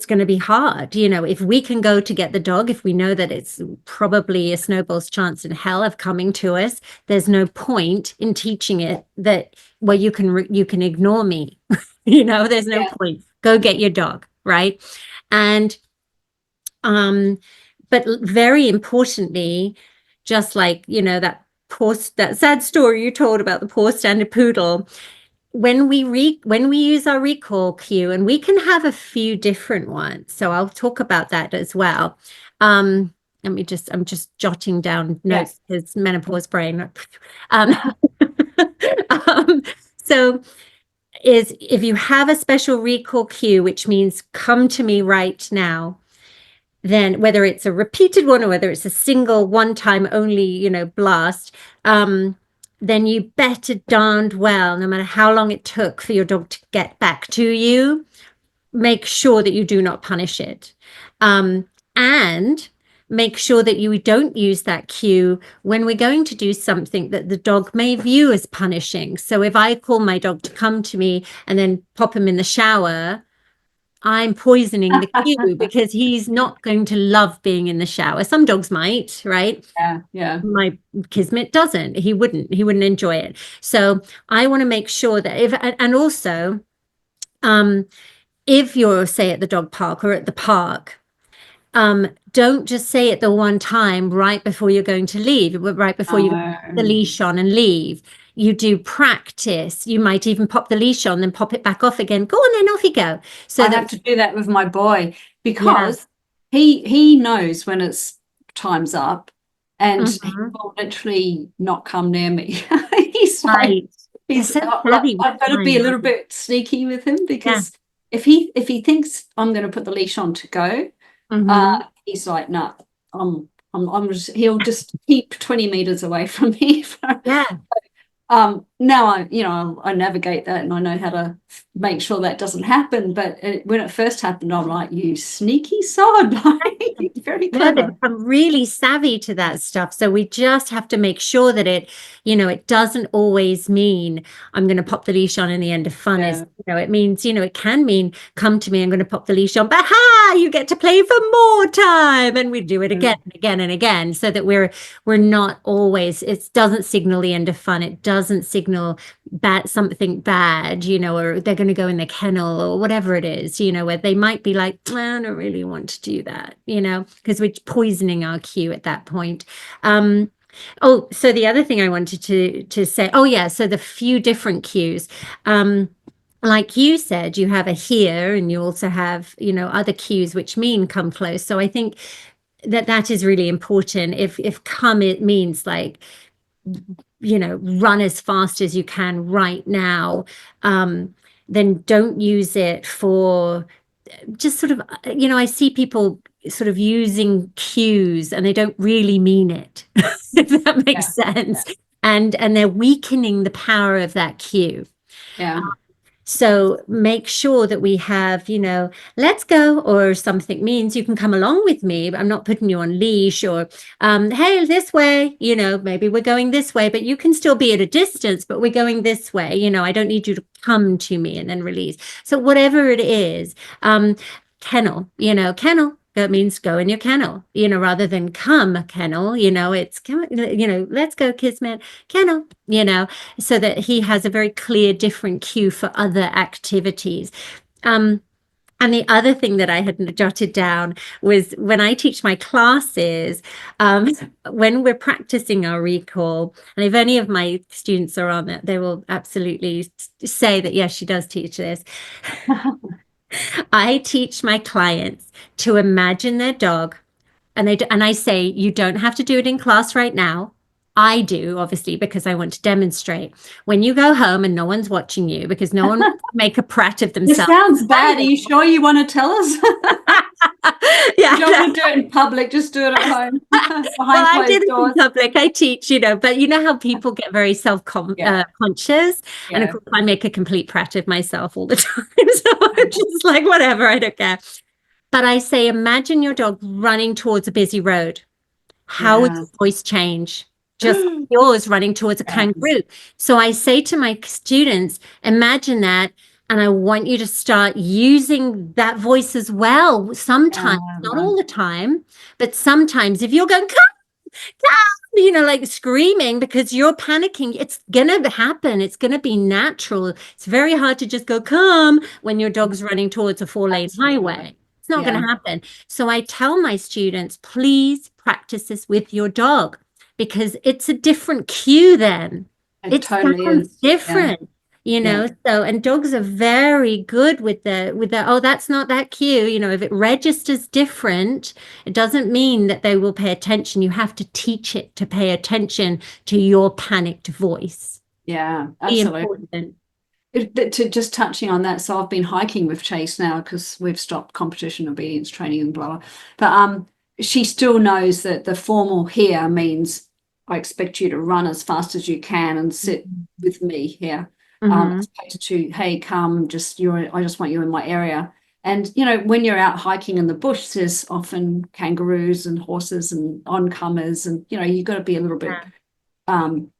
going to be hard. If we can go to get the dog, if we know that it's probably a snowball's chance in hell of coming to us, there's no point in teaching it that, well, you can ignore me. There's no Yeah. point. Go get your dog, right? And but very importantly, just like that sad story you told about the poor standard poodle, when we use our recall cue, and we can have a few different ones, so I'll talk about that as well. I'm just jotting down Yeah. notes because menopause brain. um, so is if you have a special recall cue, which means come to me right now, then whether it's a repeated one or whether it's a single one time only, blast, then you better darned well, no matter how long it took for your dog to get back to you, make sure that you do not punish it. And make sure that you don't use that cue when we're going to do something that the dog may view as punishing. So if I call my dog to come to me and then pop him in the shower, I'm poisoning the cue because he's not going to love being in the shower. Some dogs might, right? Yeah. My Kismet doesn't. He wouldn't enjoy it. So I want to make sure that and also, if you're, say, at the dog park or at the park, don't just say it the one time right before you're going to leave, right before you put the leash on and leave. You do practice. You might even pop the leash on, then pop it back off again. Go on, then off you go. So I have to do that with my boy because he knows when it's time's up, and he will literally not come near me. He's like, I've got to be a little bit sneaky with him because if he thinks I'm going to put the leash on to go, he's like, no, he'll just keep 20 meters away from me. Now I navigate that and I know how to make sure that doesn't happen. But when it first happened, I'm like, you sneaky sod, like, very clever. They become really savvy to that stuff. So we just have to make sure that it doesn't always mean I'm going to pop the leash on and the end of fun is, it means, it can mean come to me, I'm going to pop the leash on, but you get to play for more time. And we do it again and again and again so that we're not always, it doesn't signal the end of fun. It doesn't signal something bad, or they're going to go in the kennel or whatever it is, where they might be like, I don't really want to do that, because we're poisoning our cue at that point. So the other thing I wanted to say, so the few different cues, like you said, you have a here and you also have, other cues which mean come close. So I think that is really important. If come, it means like, run as fast as you can right now, then don't use it for just sort of, I see people sort of using cues and they don't really mean it, if that makes sense. And they're weakening the power of that cue. So make sure that we have, let's go, or something means you can come along with me, but I'm not putting you on leash, or, hey, this way, maybe we're going this way, but you can still be at a distance, but we're going this way. I don't need you to come to me and then release. So whatever it is, kennel, kennel. That means go in your kennel, rather than come kennel, it's, let's go Kismet, kennel, so that he has a very clear, different cue for other activities. And the other thing that I had jotted down was when I teach my classes, when we're practicing our recall, and if any of my students are on it, they will absolutely say that, yes, she does teach this. I teach my clients to imagine their dog, and I say, you don't have to do it in class right now. I do, obviously, because I want to demonstrate. When you go home and no one's watching you, because no one wants to make a prat of themselves. It sounds bad. Are you sure you want to tell us? You don't want to do it in public, just do it at home. I did it in public. I teach, but you know how people get very self-conscious, and of course I make a complete prat of myself all the time. So I'm just like, whatever, I don't care. But I say, imagine your dog running towards a busy road. How would your voice change? Just yours running towards a kangaroo. So I say to my students, imagine that. And I want you to start using that voice as well. Sometimes, not all the time, but sometimes if you're going, come, like screaming because you're panicking, it's going to happen. It's going to be natural. It's very hard to just go, come, when your dog's running towards a 4-lane highway. It's not going to happen. So I tell my students, please practice this with your dog because it's a different cue then. It totally sounds different. So, and dogs are very good with the, that's not that cue. If it registers different, it doesn't mean that they will pay attention. You have to teach it to pay attention to your panicked voice. Yeah, absolutely. Just touching on that, so I've been hiking with Chase now because we've stopped competition obedience training and blah, blah. But she still knows that the formal here means I expect you to run as fast as you can and sit with me here. Mm-hmm. As opposed to, hey, come, I just want you in my area. And, when you're out hiking in the bush, there's often kangaroos and horses and oncomers. And, you've got to be a little bit, um,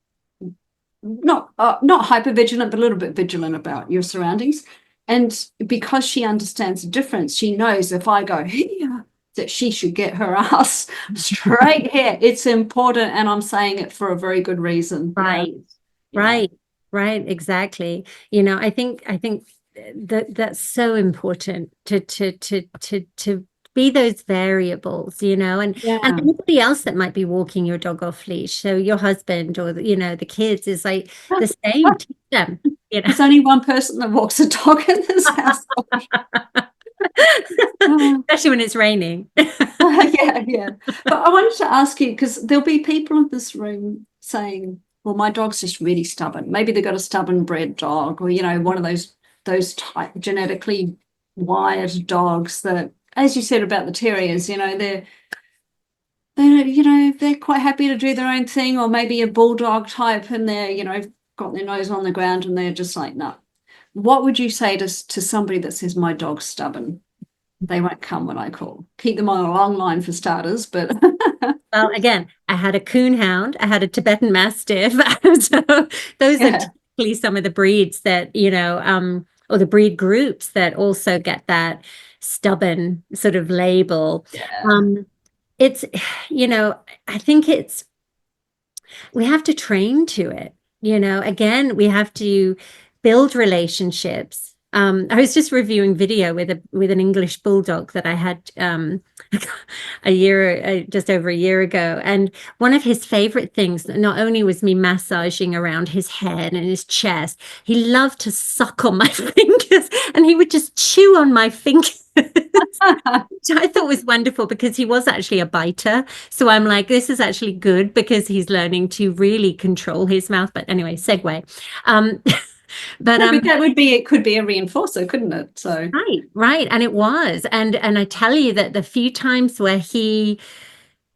not hyper vigilant, but a little bit vigilant about your surroundings. And because she understands the difference, she knows if I go here, that she should get her ass straight here. It's important, and I'm saying it for a very good reason. Right. Right. Right. Exactly. I think that's so important to be those variables, and Yeah. anybody else that might be walking your dog off leash. So your husband or the kids is like the same. Teach them, you know. There's only one person that walks a dog in this house. Especially when it's raining. Yeah, yeah. But I wanted to ask you, because there'll be people in this room saying, well, my dog's just really stubborn. Maybe they've got a stubborn bred dog, or, one of those type genetically wired dogs that, as you said about the terriers, they're quite happy to do their own thing, or maybe a bulldog type, and they're, got their nose on the ground and they're just like, no. What would you say to somebody that says my dog's stubborn? They won't come when I call. Keep them on a long line for starters, but Well, again, I had a coon hound, I had a Tibetan Mastiff. So those are typically some of the breeds that, or the breed groups that also get that stubborn sort of label. It's, I think we have to train to it. Again, we have to build relationships. I was just reviewing video with an English bulldog that I had just over a year ago, and one of his favorite things not only was me massaging around his head and his chest, he loved to suck on my fingers, and he would just chew on my fingers. Which I thought was wonderful because he was actually a biter. So I'm like, this is actually good because he's learning to really control his mouth. But anyway, segue. But it could be a reinforcer, couldn't it? So right. And it was. And I tell you that the few times where he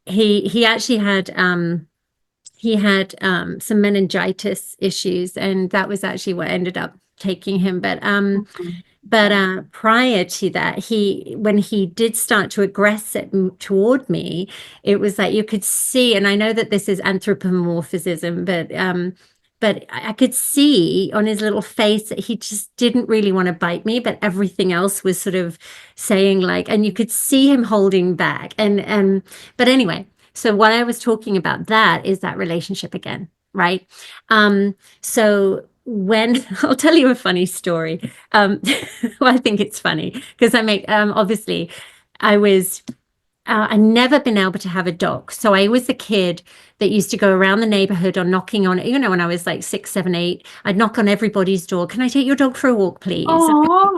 actually had some meningitis issues, and that was actually what ended up taking him. But prior to that, when he did start to aggress it toward me, it was like you could see, and I know that this is anthropomorphism, but I could see on his little face that he just didn't really want to bite me, but everything else was sort of saying like, and you could see him holding back. But anyway, so what I was talking about, that is that relationship again, right? So when I'll tell you a funny story. Well, I think it's funny because obviously I'd never been able to have a dog. So I was a kid that used to go around the neighborhood or knocking on, when I was like 6, 7, 8, I'd knock on everybody's door. Can I take your dog for a walk, please?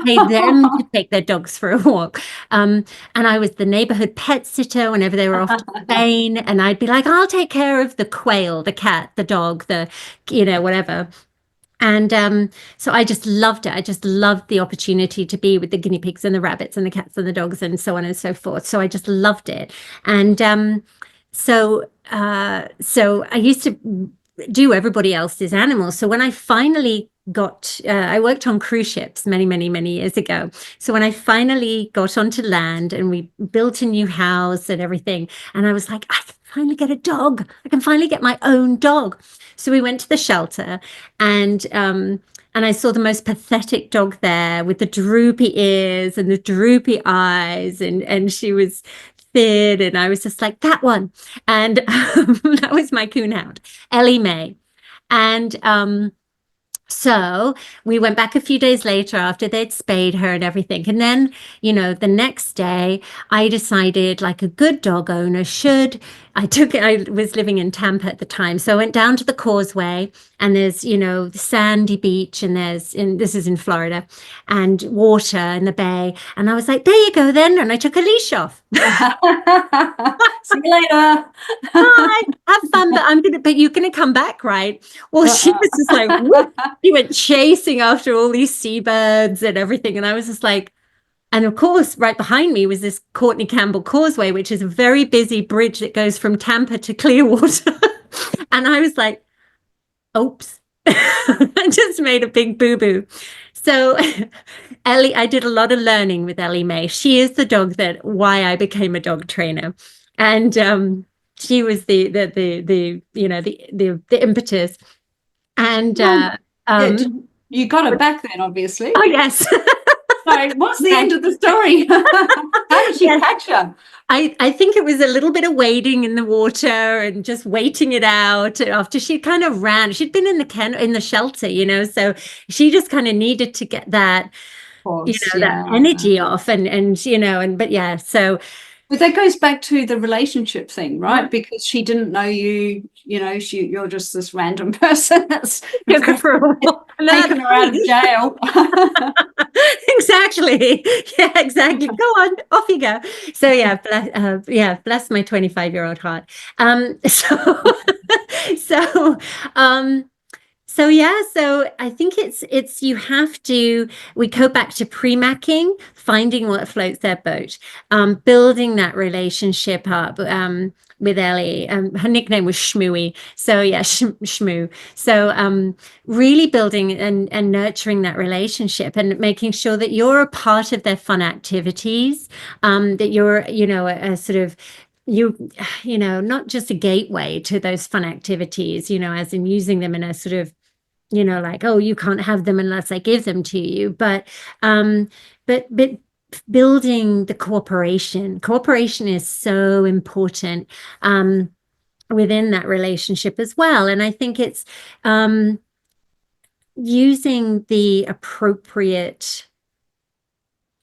Pay them to take their dogs for a walk. And I was the neighborhood pet sitter whenever they were off to Spain. And I'd be like, I'll take care of the quail, the cat, the dog, whatever. And so I just loved it. I just loved the opportunity to be with the guinea pigs and the rabbits and the cats and the dogs and so on and so forth. So I just loved it. And so I used to do everybody else's animals. So when I finally I worked on cruise ships many, many, many years ago. So when I finally got onto land and we built a new house and everything, and I was like, I can finally get a dog. I can finally get my own dog. So we went to the shelter, and I saw the most pathetic dog there with the droopy ears and the droopy eyes, and she was thin, and I was just like, that one. And that was my coonhound, Ellie Mae. And so we went back a few days later after they'd spayed her and everything. And then, the next day I decided, like a good dog owner should, I was living in Tampa at the time. So I went down to the causeway, and there's, the sandy beach, and this is in Florida, and water in the bay. And I was like, there you go then. And I took a leash off. See you later. Bye. Have fun, but you're gonna come back, right? Well, she was just like, whoop. She went chasing after all these seabirds and everything, and I was just like, and of course, right behind me was this Courtney Campbell Causeway, which is a very busy bridge that goes from Tampa to Clearwater. And I was like, oops, I just made a big boo-boo. So Ellie, I did a lot of learning with Ellie Mae. She is the dog that why I became a dog trainer. And she was the you know the impetus. And Well, yeah, um you got her back then, obviously. oh yes. Sorry, what's the Yes, end of the story? How did she yes. catch her? I think it was a little bit of wading in the water and just waiting it out after she kind of ran. She'd been in the shelter, so she just kind of needed to get that, Of course, that yeah. energy off and but yeah, so But that goes back to the relationship thing, yeah. right? Because she didn't know you, you're just this random person that's Took her for a walk. No, taken her out of jail. exactly. Yeah, exactly. Go on, off you go. So bless my 25-year-old heart. So so um so I think it's you have to we go back to pre-macking, finding what floats their boat, building that relationship up with Ellie. Her nickname was Shmooey. So yeah, Shmoo. So really building and nurturing that relationship and making sure that you're a part of their fun activities, that you're, a sort of not just a gateway to those fun activities, as in using them in a sort of like, oh, you can't have them unless I give them to you. But building the cooperation. Cooperation is so important within that relationship as well. And I think it's using the appropriate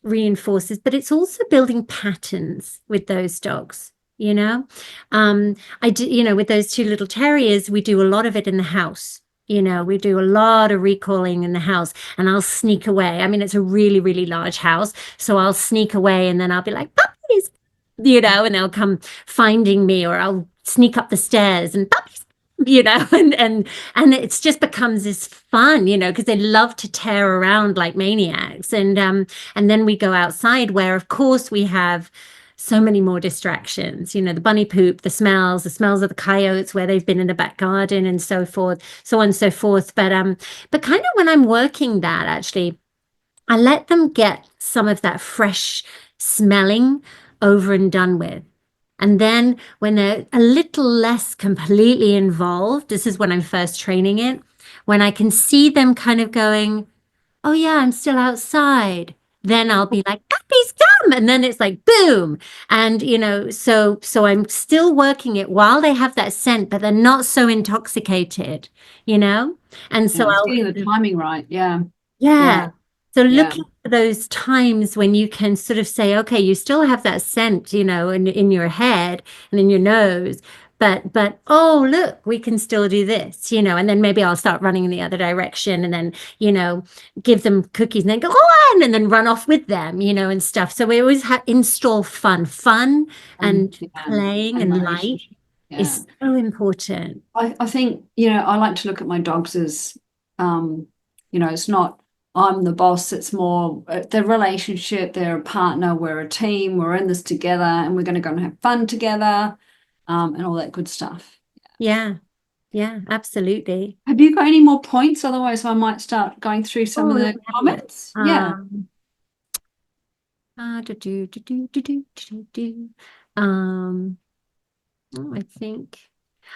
reinforces, but it's also building patterns with those dogs. I do, with those two little terriers, we do a lot of it in the house. We do a lot of recalling in the house, and I'll sneak away. I mean, it's a really, really large house. So I'll sneak away and then I'll be like, puppies, and they'll come finding me, or I'll sneak up the stairs and puppies, and it's just becomes this fun, because they love to tear around like maniacs. And then we go outside where, of course, we have so many more distractions, the bunny poop, the smells of the coyotes where they've been in the back garden and so forth, so on and so forth. But kind of when I'm working that, actually, I let them get some of that fresh smelling over and done with. And then when they're a little less completely involved, this is when I'm first training it, when I can see them kind of going, oh yeah, I'm still outside. Then I'll be like, puppies come. And then it's like, boom. And, so I'm still working it while they have that scent, but they're not so intoxicated, And so Yeah, it's I'll, getting the timing right. Yeah. Yeah. yeah. So Yeah. looking for those times when you can sort of say, okay, you still have that scent, in your head and in your nose, but oh, look, we can still do this, and then maybe I'll start running in the other direction and then, give them cookies and then go on and then run off with them, and stuff. So we always install fun and playing and light is so important. I think, I like to look at my dogs as, it's not I'm the boss. It's more the relationship. They're a partner. We're a team. We're in this together, and we're going to go and have fun together, and all that good stuff. Yeah, absolutely. Have you got any more points? Otherwise, I might start going through some of the comments. Yeah. I think.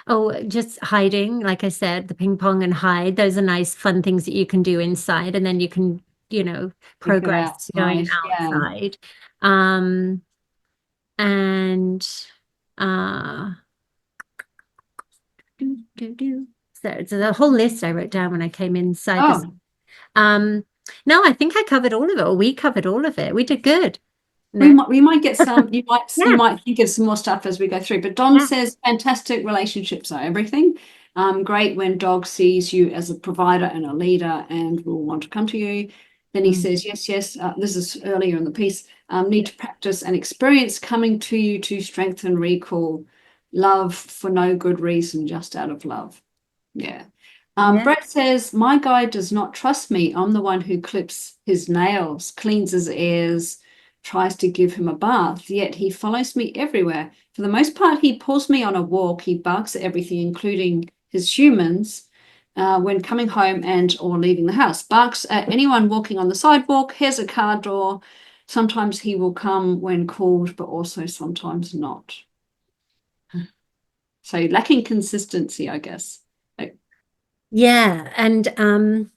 Oh, just hiding, like I said, the ping pong and hide. Those are nice, fun things that you can do inside, and then you can, progress going outside. Yeah. And so the whole list I wrote down when I came inside. Oh. No, I think I covered all of it, or we covered all of it. We did good. No? We might get some, you might think of some more stuff as we go through. But Don says fantastic relationships are everything. Great when dog sees you as a provider and a leader and will want to come to you. Then he says, yes, this is earlier in the piece, need to practice and experience coming to you to strengthen recall, love for no good reason, just out of love. Yeah. Brett says, my guy does not trust me. I'm the one who clips his nails, cleans his ears, tries to give him a bath, yet he follows me everywhere. For the most part, he pulls me on a walk. He barks at everything, including his humans when coming home and or leaving the house. Barks at anyone walking on the sidewalk. Here's a car door. Sometimes he will come when called, but also sometimes not. So lacking consistency, I guess. Yeah. And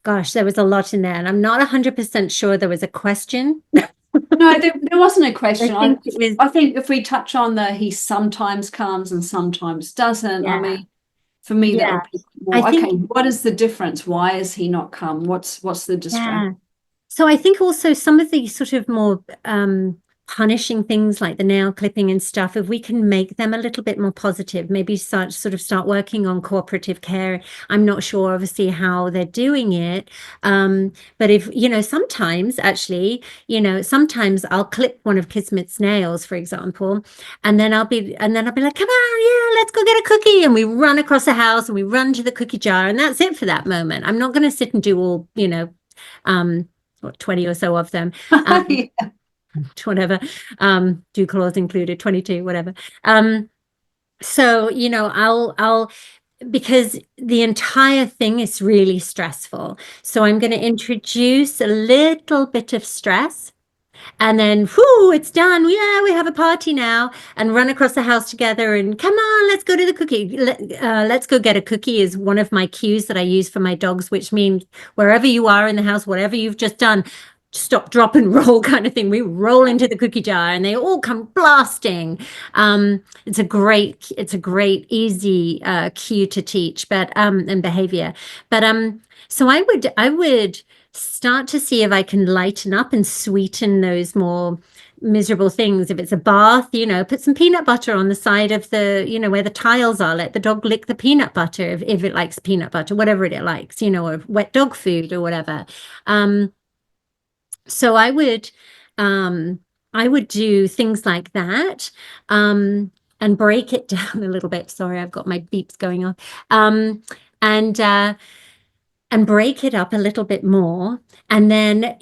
gosh, there was a lot in there. And I'm not 100% sure there was a question. No, there wasn't a question. I think it was, I think if we touch on the he sometimes comes and sometimes doesn't, I yeah. mean, for me, that Yeah. would be I more, okay, think, what is the difference? Why is he not come? What's the distraction? yeah. So I think also some of the sort of more punishing things like the nail clipping and stuff, if we can make them a little bit more positive, maybe start working on cooperative care. I'm not sure obviously how they're doing it. But if, sometimes actually, sometimes I'll clip one of Kismet's nails, for example, and then I'll be like, come on, yeah, let's go get a cookie. And we run across the house and we run to the cookie jar, and that's it for that moment. I'm not going to sit and do all, um, 20 or so of them. Yeah. Whatever, dew claws included, 22, whatever. So, I'll because the entire thing is really stressful. So I'm going to introduce a little bit of stress. And then, whoo, it's done. Yeah, we have a party now, and run across the house together. And come on, let's go to the cookie. Let's go get a cookie is one of my cues that I use for my dogs, which means wherever you are in the house, whatever you've just done, stop, drop, and roll kind of thing. We roll into the cookie jar, and they all come blasting. It's a great, easy cue to teach, but and behavior. But so I would start to see if I can lighten up and sweeten those more miserable things. If it's a bath, put some peanut butter on the side of the, where the tiles are. Let the dog lick the peanut butter if it likes peanut butter, whatever it likes, or wet dog food or whatever. So I would do things like that, and break it down a little bit. Sorry, I've got my beeps going on. And break it up a little bit more, and then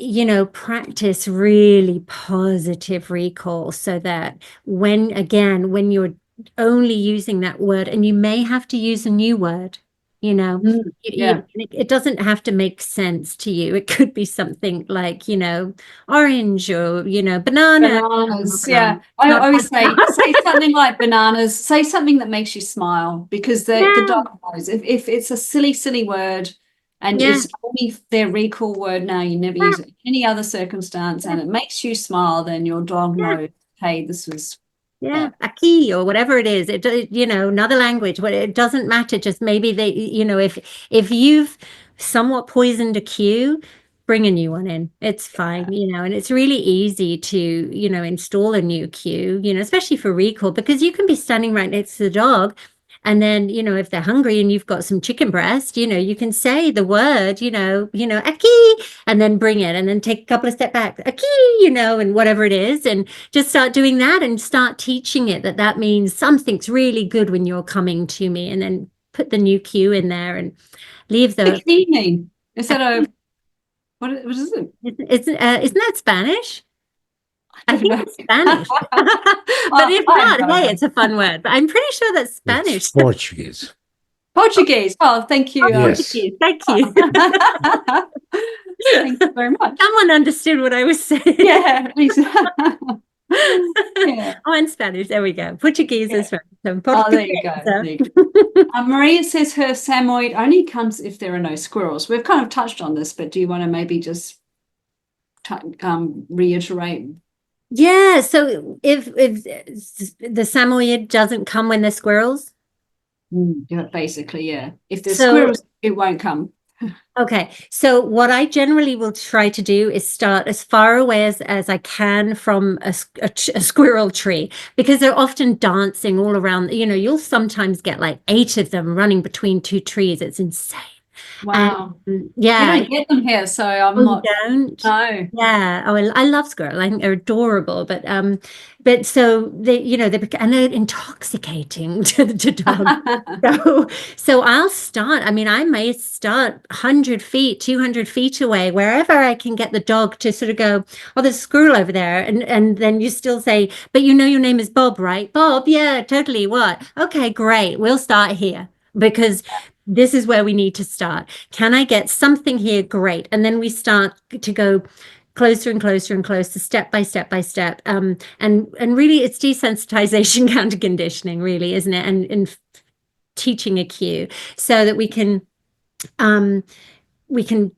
practice really positive recall, so that when you're only using that word, and you may have to use a new word, Yeah. it doesn't have to make sense to you. It could be something like orange, or banana. Bananas. Yeah. I always say something like bananas. Say something that makes you smile, because the Yeah, dog knows if it's a silly word and yeah, it's only their recall word now, you never yeah, use it in any other circumstance, and it makes you smile, then your dog yeah. knows, hey, this was, Yeah, yeah. a key or whatever it is. Another language, but it doesn't matter. Just maybe they, if you've somewhat poisoned a cue, bring a new one in. It's fine, and it's really easy to, install a new cue, especially for recall, because you can be standing right next to the dog. And then, if they're hungry and you've got some chicken breast, you can say the word, a key, and then bring it, and then take a couple of steps back, a key, and whatever it is, and just start doing that, and start teaching it that means something's really good when you're coming to me, and then put the new cue in there and leave A the. key mean? Is that what is it? Isn't that Spanish? I I don't think know. it's Spanish. But if I not, don't hey, know. it's a fun word. But I'm pretty sure that's Spanish. It's Portuguese. Portuguese. Oh, thank you. Yes. Thank you. Thank you very much. Someone understood what I was saying. Yeah. Yeah. Oh, and Spanish. There we go. Portuguese Yeah. is right. So Oh, there you go. There you go. Maria says her Samoyed only comes if there are no squirrels. We've kind of touched on this, but do you want to maybe just reiterate? Yeah. So if the Samoyed doesn't come when there's squirrels. Yeah, basically, yeah. If there's So squirrels, it won't come. okay. So what I generally will try to do is start as far away as I can from a squirrel tree, because they're often dancing all around. You'll sometimes get like 8 of them running between 2 trees. It's insane. Wow. And We yeah. don't get them here, so I'm Oh, not. you don't? No. Yeah. Oh, I love squirrels. I think they're adorable. But so they're intoxicating to dogs. So I'll start. I mean, I may start 100 feet, 200 feet away, wherever I can get the dog to sort of go, oh, there's a squirrel over there. And then you still say, but your name is Bob, right? Bob, yeah, totally. What? Okay, great. We'll start here. because this is where we need to start. Can I get something here? Great. And then we start to go closer and closer and closer, step by step by step. And really it's desensitization counter conditioning, really, isn't it? And teaching a cue so that we can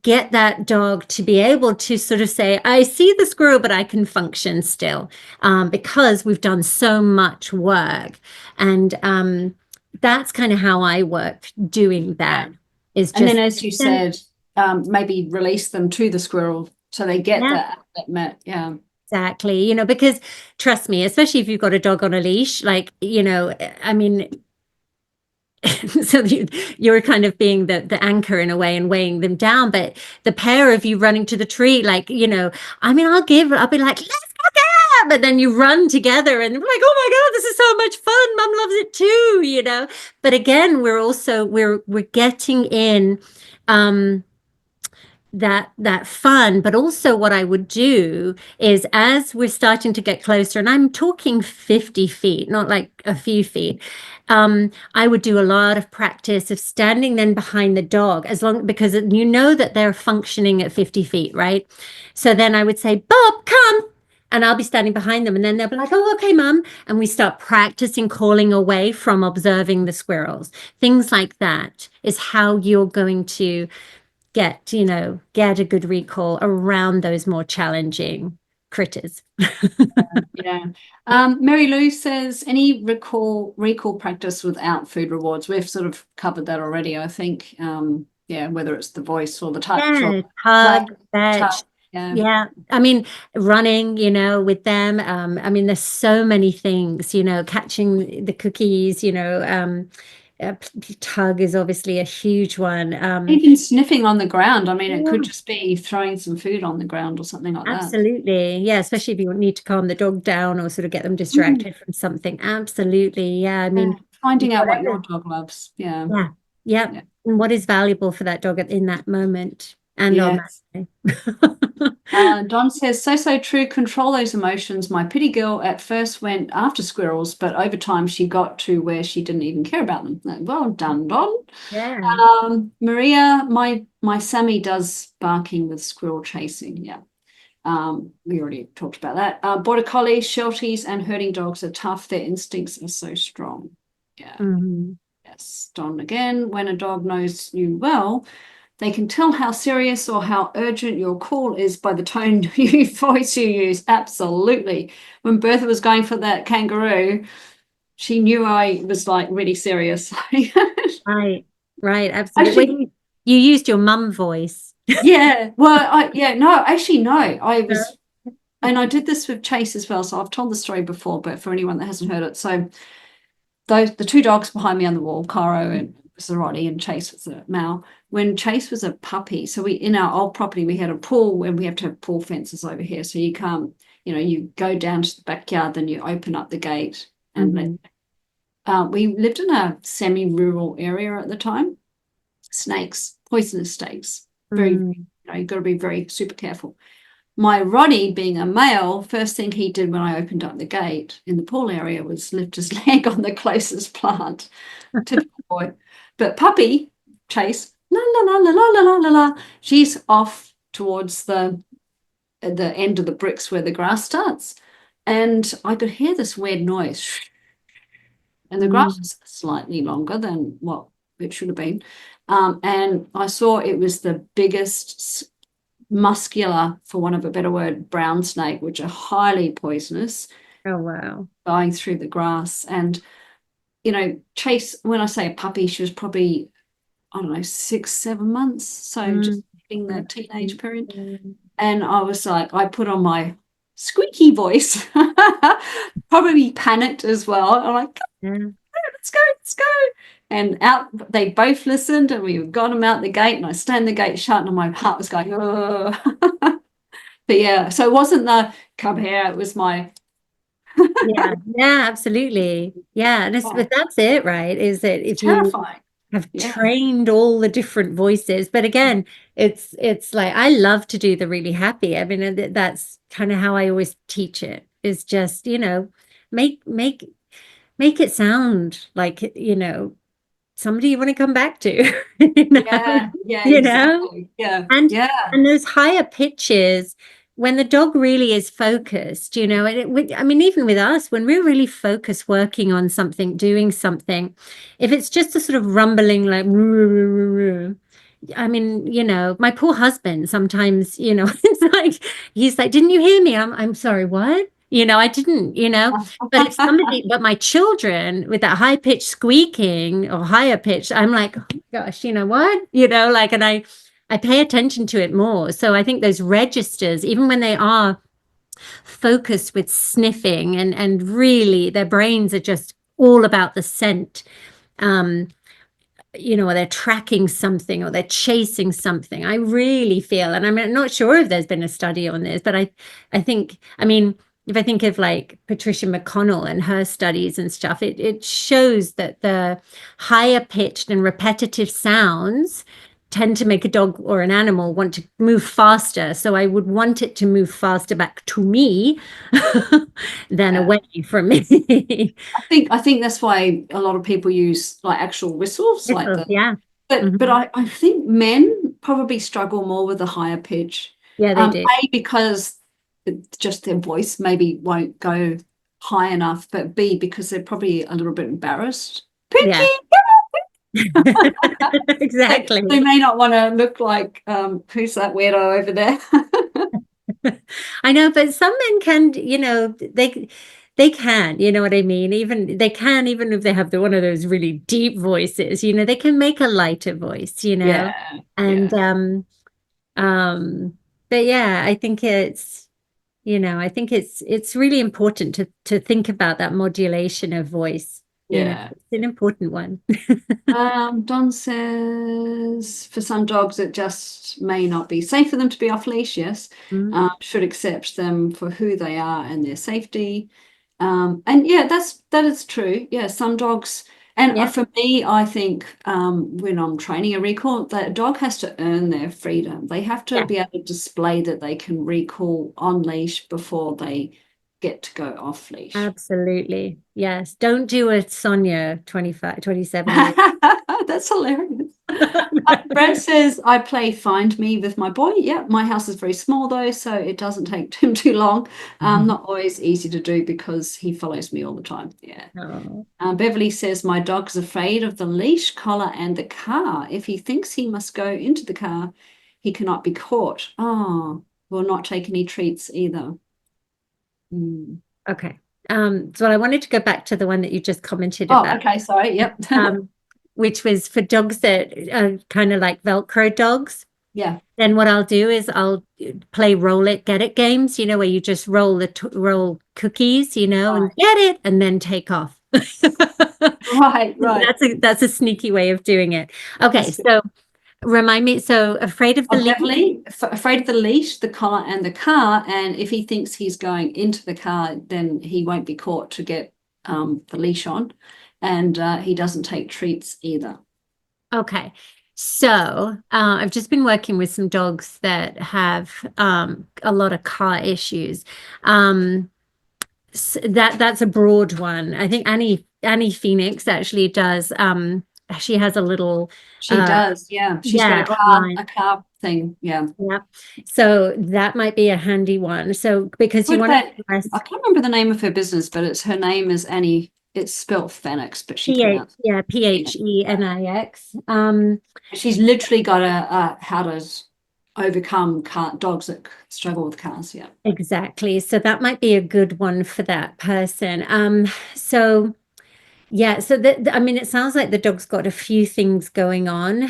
get that dog to be able to sort of say, I see the squirrel, but I can function still, because we've done so much work. And that's kind of how I work doing that. Is And just, then, as you said, maybe release them to the squirrel so they get yeah, that met. Yeah. exactly. Because trust me, especially if you've got a dog on a leash, like, I mean, so you're kind of being the anchor in a way and weighing them down, but the pair of you running to the tree, like, I mean, I'll be like, let's go there, but then you run together and like, oh my god, this is so much fun, mom loves it too. But again, we're getting in that fun. But also what I would do is, as we're starting to get closer, and I'm talking 50 feet, not like a few feet, I would do a lot of practice of standing then behind the dog, because that they're functioning at 50 feet, right? So then I would say, Bob, come. And I'll be standing behind them, and then they'll be like, oh, okay, mum. And we start practicing calling away from observing the squirrels. Things like that is how you're going to get a good recall around those more challenging critters. Yeah. Mary Lou says, any recall practice without food rewards? We've sort of covered that already, I think. Yeah, whether it's the voice or the touch or Hug, touch. fetch. Yeah. I mean, running, with them. I mean, there's so many things, catching the cookies, tug is obviously a huge one. Even sniffing on the ground. I mean, it could Yeah. just be throwing some food on the ground or something like that. Absolutely. Yeah, especially if you need to calm the dog down or sort of get them distracted from something. Absolutely. Yeah. I mean, finding out what your whatever. dog loves. Yeah. Yeah. Yeah. Yeah. And what is valuable for that dog in that moment and on that Yes. day. Don says, so true. Control those emotions. My pity girl at first went after squirrels, but over time she got to where she didn't even care about them. Well done, Don. Yeah. Maria, my Sammy does barking with squirrel chasing. Yeah. We already talked about that. Border collies, shelties, and herding dogs are tough. Their instincts are so strong. Yeah. Mm-hmm. Yes. Don again. When a dog knows you well, they can tell how serious or how urgent your call is by the tone voice you use. Absolutely. When Bertha was going for that kangaroo, she knew I was like really serious. Right. Right. Absolutely. Actually, You used your mum voice. yeah. Well, no. I was, and I did this with Chase as well. So I've told the story before, but for anyone that hasn't heard it, so the two dogs behind me on the wall, Caro and Zerotti, and Chase was a Mal. When Chase was a puppy, so we in our old property we had a pool, and we have to have pool fences over here, so you can't, you go down to the backyard, then you open up the gate, and we lived in a semi-rural area at the time. Snakes, poisonous snakes, very, you've got to be very super careful. My Ronnie, being a male, first thing he did when I opened up the gate in the pool area was lift his leg on the closest plant. Typical boy. But puppy, Chase, la la la la la la la la, she's off towards the end of the bricks where the grass starts. And I could hear this weird noise. And the grass was slightly longer than what it should have been. And I saw it was the biggest muscular, for want of a better word, brown snake, which are highly poisonous. Oh, wow. Going through the grass. And, Chase, when I say a puppy, she was probably, I don't know, 6, 7 months. So just hitting the teenage period. And I was like, I put on my squeaky voice, probably panicked as well. I'm like, let's go. And out, they both listened, and we got them out the gate, and I slammed the gate shut, and my heart was going, oh. But yeah, so it wasn't the come here, it was my Yeah, absolutely. Yeah. And but that's it, right? Is that if you terrifying. have trained all the different voices, but again, it's like I love to do the really happy. I mean, that's kind of how I always teach it, is just, make it sound like, somebody you want to come back to, you know, Yeah, yeah, you know? exactly. Yeah, And yeah, and those higher pitches, when the dog really is focused, you know, and I mean, even with us, when we're really focused, working on something, doing something, if it's just a sort of rumbling like, I mean, you know, my poor husband sometimes, you know, it's like he's like, "Didn't you hear me?" I'm sorry, what? You know, I didn't, you know. But if somebody, but my children with that high pitched squeaking or higher pitch, I'm like, oh my gosh, you know what? You know, like, and I pay attention to it more. So I think those registers, even when they are focused with sniffing and really their brains are just all about the scent, um, you know, or they're tracking something or they're chasing something. I really feel, and I'm not sure if there's been a study on this, but I think, I mean, if I think of like Patricia McConnell and her studies and stuff, it shows that the higher pitched and repetitive sounds tend to make a dog or an animal want to move faster. So I would want it to move faster back to me than yeah. away from me. I think that's why a lot of people use like actual whistles, like Whistles, the. yeah. But Mhm. I think men probably struggle more with the higher pitch. Yeah, they do. A, because just their voice maybe won't go high enough, but B, because they're probably a little bit embarrassed. Yeah. Pinky! They Exactly. may not want to look like who's that weirdo over there? I know, but some men can, you know, they can, you know what I mean? Even they can, even if they have one of those really deep voices, you know, they can make a lighter voice, you know. Yeah, And yeah, um, but yeah, I think it's, you know, I think it's really important to think about that modulation of voice. You know, yeah. it's an important one. Don says for some dogs it just may not be safe for them to be off leash. Yes, Mm, should accept them for who they are and their safety. And yeah, that is true. Yeah, some dogs, and yeah, for me, I think when I'm training a recall, that dog has to earn their freedom. They have to yeah. be able to display that they can recall on leash before they get to go off leash. Absolutely. Yes. Don't do a Sonia 25, 27 years. That's hilarious. Brad says I play Find Me with my boy. Yeah, my house is very small though, so it doesn't take him too long. Not always easy to do because he follows me all the time. Yeah. Oh, Beverly says my dog's afraid of the leash, collar, and the car. If he thinks he must go into the car, he cannot be caught. Oh, will not take any treats either. Mm. okay. So I wanted to go back to the one that you just commented Oh, about, okay. Sorry. Yep. um, which was for dogs that are kind of like Velcro dogs. Yeah. Then what I'll do is I'll play roll it, get it games, you know, where you just roll roll cookies, you know, and Right. get it and then take off. Right. Right. That's a sneaky way of doing it. Okay, That's good. so remind me, so afraid of the Oh, lead? definitely afraid of the leash, the collar, and the car. And if he thinks he's going into the car, then he won't be caught to get the leash on, and he doesn't take treats either. Okay. So I've just been working with some dogs that have a lot of car issues. Um, that's a broad one. I think Annie Phoenix actually does. She has a little She uh, does, yeah. She's got yeah, online. a car thing, yeah. Yeah. So that might be a handy one. So because you With want to that, press I can't remember the name of her business, but it's her name is Annie. It's spelled Phoenix, but she PH, pronounced yeah, Phoenix. Yeah. PHENIX. She's literally got a how to overcome dogs that struggle with cars. Yeah. Exactly. So that might be a good one for that person. So yeah, so I mean, it sounds like the dog's got a few things going on.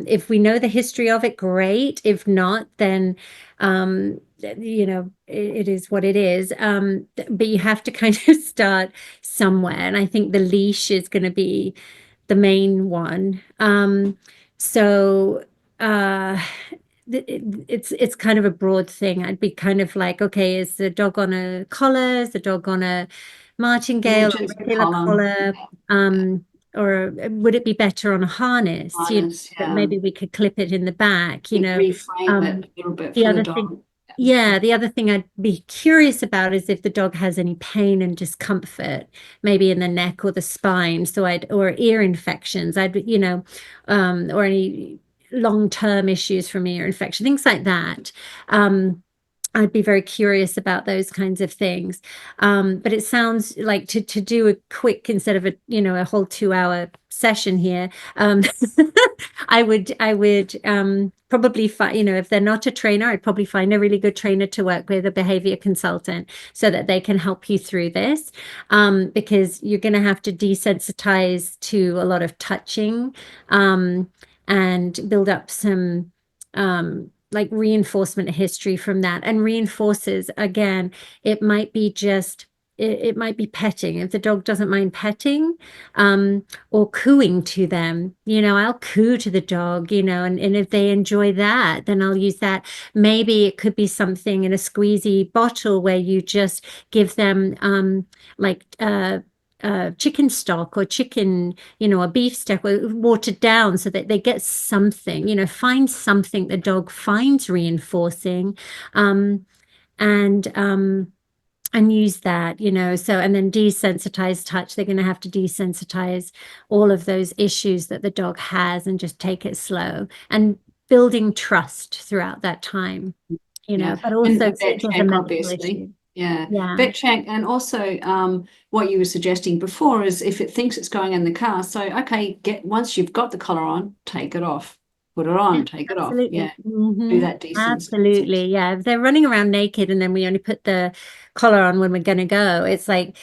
If we know the history of it, great. If not, then you know, it is what it is. But you have to kind of start somewhere, and I think the leash is going to be the main one. So uh it's kind of a broad thing. I'd be kind of like, okay, is the dog on a collar? Is the dog on a martingale or Mentions regular column, collar? yeah, yeah. Or would it be better on a harness? You know, Minus, that yeah. maybe we could clip it in the back, you know. Reframe it Um, a little bit the for the other thing dog. Yeah, the other thing I'd be curious about is if the dog has any pain and discomfort, maybe in the neck or the spine. So or ear infections, or any long-term issues from ear infection, things like that. I'd be very curious about those kinds of things. But it sounds like to do a quick instead of a whole 2-hour session here. I would probably find, if they're not a trainer, I'd probably find a really good trainer to work with, a behavior consultant, so that they can help you through this. Because you're going to have to desensitize to a lot of touching, and build up some like reinforcement history from that. And reinforces, again, it might be it might be petting. If the dog doesn't mind petting, or cooing to them, I'll coo to the dog, and if they enjoy that, then I'll use that. Maybe it could be something in a squeezy bottle where you just give them like chicken stock or chicken, a beef stock watered down, so that they get something, find something the dog finds reinforcing, um, and use that, so, and then desensitize touch. They're going to have to desensitize all of those issues that the dog has, and just take it slow and building trust throughout that time, Yeah, but and also a if vet there's a check, mental obviously. issue. Yeah, Yeah. vet check, and also what you were suggesting before is if it thinks it's going in the car. So okay, once you've got the collar on, take it off, put it Yeah, on, take it off. absolutely. Yeah, do that Absolutely. desensitization. Yeah. If they're running around naked and then we only put the collar on when we're going to go, it's like,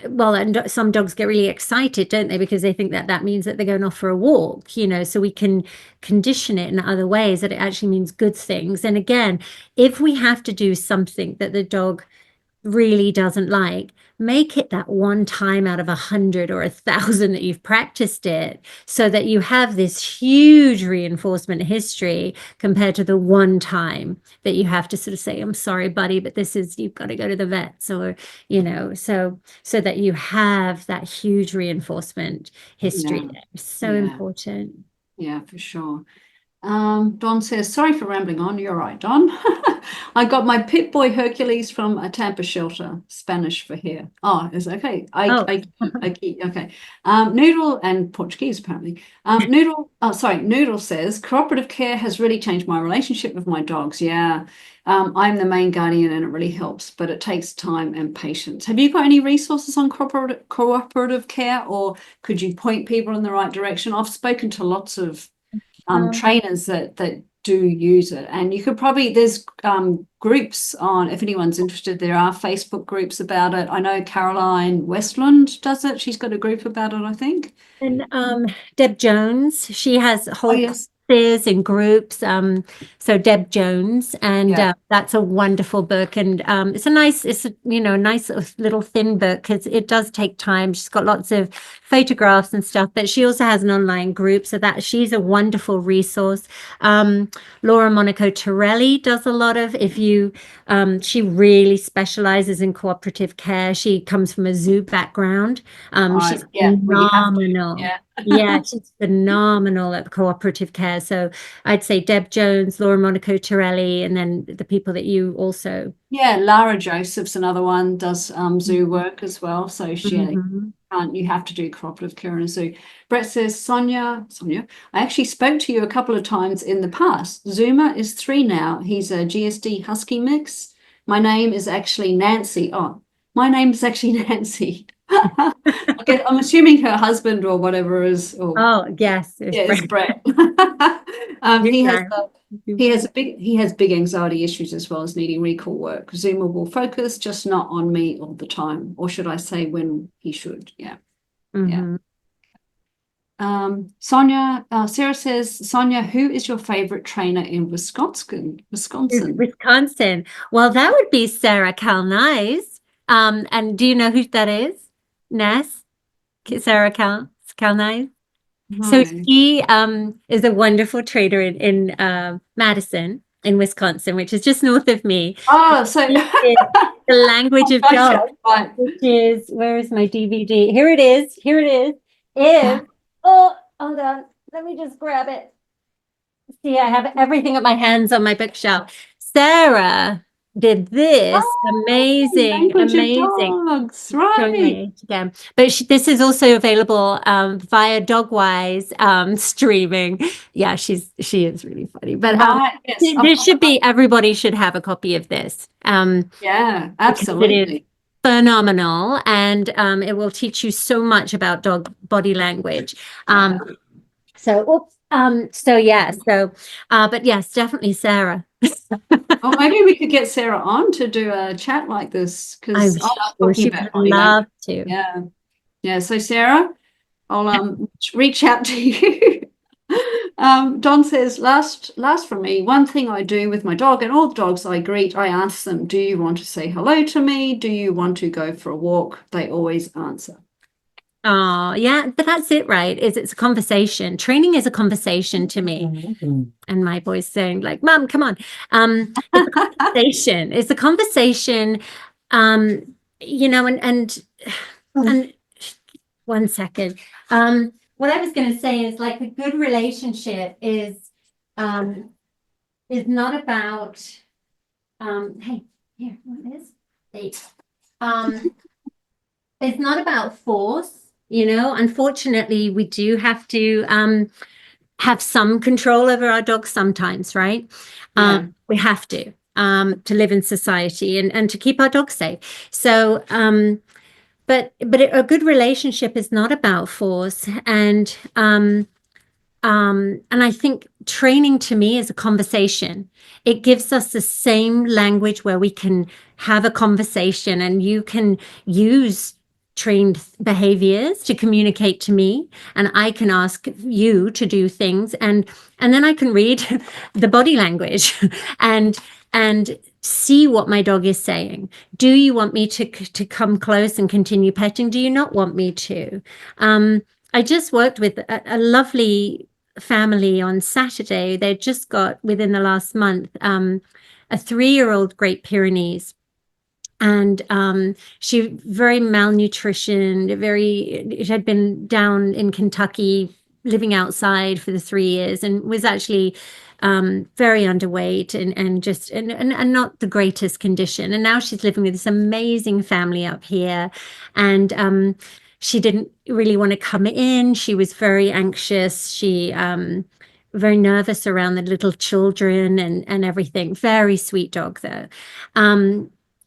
well, and some dogs get really excited, don't they? Because they think that that means that they're going off for a walk, so we can condition it in other ways that it actually means good things. And again, if we have to do something that the dog really doesn't like, make it that one time out of 100 or 1,000 that you've practiced it, so that you have this huge reinforcement history compared to the one time that you have to sort of say, I'm sorry, buddy, but you've got to go to the vets, or, so that you have that huge reinforcement history Yeah, there. So yeah, important. yeah, for sure. Don says, sorry for rambling on. You're right, Don. I got my pit boy Hercules from a Tampa shelter, Spanish for here. Oh, it's okay. Oh, Okay. Noodle and Portuguese, apparently. Noodle says, cooperative care has really changed my relationship with my dogs. Yeah. I'm the main guardian and it really helps, but it takes time and patience. Have you got any resources on cooperative care, or could you point people in the right direction? I've spoken to lots of trainers that do use it, and you could probably, there's groups on, if anyone's interested, there are Facebook groups about it. I know Caroline Westland does it. She's got a group about it, I think. and Deb Jones, she has Oh whole yes. courses in groups. So Deb Jones, and Yeah. that's a wonderful book. And it's a nice little thin book, because it does take time. She's got lots of photographs and stuff, but she also has an online group, so that she's a wonderful resource. Laura Monaco Torelli does a lot of, if you she really specializes in cooperative care. She comes from a zoo background. She's Yeah, well, you have to. phenomenal. Yeah. Yeah, she's phenomenal at cooperative care. So I'd say Deb Jones, Laura Monaco Torelli, and then the people that you also. Yeah, Lara Joseph's another one, does zoo work as well. So Mhm. you have to do cooperative care in a zoo. Brett says, Sonia, I actually spoke to you a couple of times in the past. Zuma is 3 now. He's a GSD Husky mix. My name is actually Nancy. Oh, my name is actually Nancy. I'm assuming her husband or whatever is, or Oh, yes, it's yeah, is Brett. Brett. Really nice. He has big anxiety issues as well as needing recall work. Zuma will focus, just not on me all the time, or should I say when he should? Yeah, yeah. Mhm. Sarah says, Sonia, who is your favorite trainer in Wisconsin? Wisconsin. Wisconsin. Well, that would be Sarah Calnice. And do you know who that is? Ness? Sarah Calnice? So No. she is a wonderful trader in Madison, in Wisconsin, which is just north of me. Oh, so She is the language of gotcha. dogs, Right. which is, where is my DVD? Here it is. Here it is. Is, oh, hold on. Let me just grab it. See, I have everything at my hands on my bookshelf. Sarah. did this Oh, amazing, language of amazing. dogs, Showing right? me again. But this is also available via Dogwise streaming. Yeah, she is really funny. But Right, yes. this should be everybody should have a copy of this Yeah, because it is absolutely. phenomenal and it will teach you so much about dog body language. So oops. So yeah, so but yes, definitely Sarah. Well, maybe we could get Sarah on to do a chat like this I'm because I love sure talking she would about body language. love to. Yeah. Yeah. So Sarah, I'll reach out to you. Don says, last from me, one thing I do with my dog and all the dogs I greet, I ask them, do you want to say hello to me? Do you want to go for a walk? They always answer. Oh, yeah, but that's it, right? It's a conversation. Training is a conversation to me. And my boy's saying, like, Mom, come on. It's a conversation. It's a conversation. You know, and one second. What I was going to say is like a good relationship is not about hey, here, what is it? It's not about force, you know. Unfortunately, we do have some control over our dogs sometimes, right? Yeah. We have to live in society and to keep our dogs safe. So, but a good relationship is not about force, and I think training to me is a conversation. It gives us the same language where we can have a conversation and you can use trained behaviors to communicate to me and I can ask you to do things and then I can read the body language and see what my dog is saying. Do you want me to come close and continue petting? Do you not want me to? I just worked with a lovely family on Saturday. They just got within the last month a 3-year-old Great Pyrenees, and she very malnutrition. It had been down in Kentucky, living outside for the 3 years, and was actually very underweight and just and not the greatest condition. And now she's living with this amazing family up here, and she didn't really want to come in. She was very anxious. She very nervous around the little children and everything. Very sweet dog though.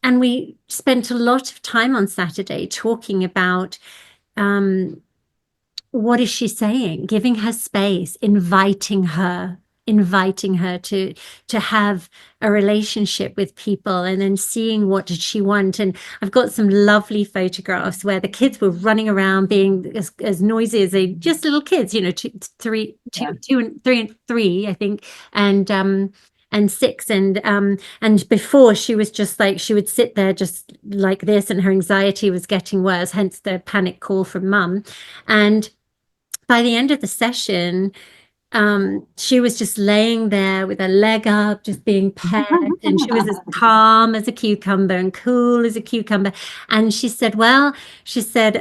And we spent a lot of time on Saturday talking about what is she saying, giving her space, inviting her to have a relationship with people and then seeing what did she want. And I've got some lovely photographs where the kids were running around being as noisy as they just little kids, you know, two and three, I think, and 6 and before she was just like she would sit there just like this and her anxiety was getting worse, hence the panic call from mum. And by the end of the session, she was just laying there with her leg up, just being pet, and she was as calm as a cucumber and cool as a cucumber. And she said, well, she said,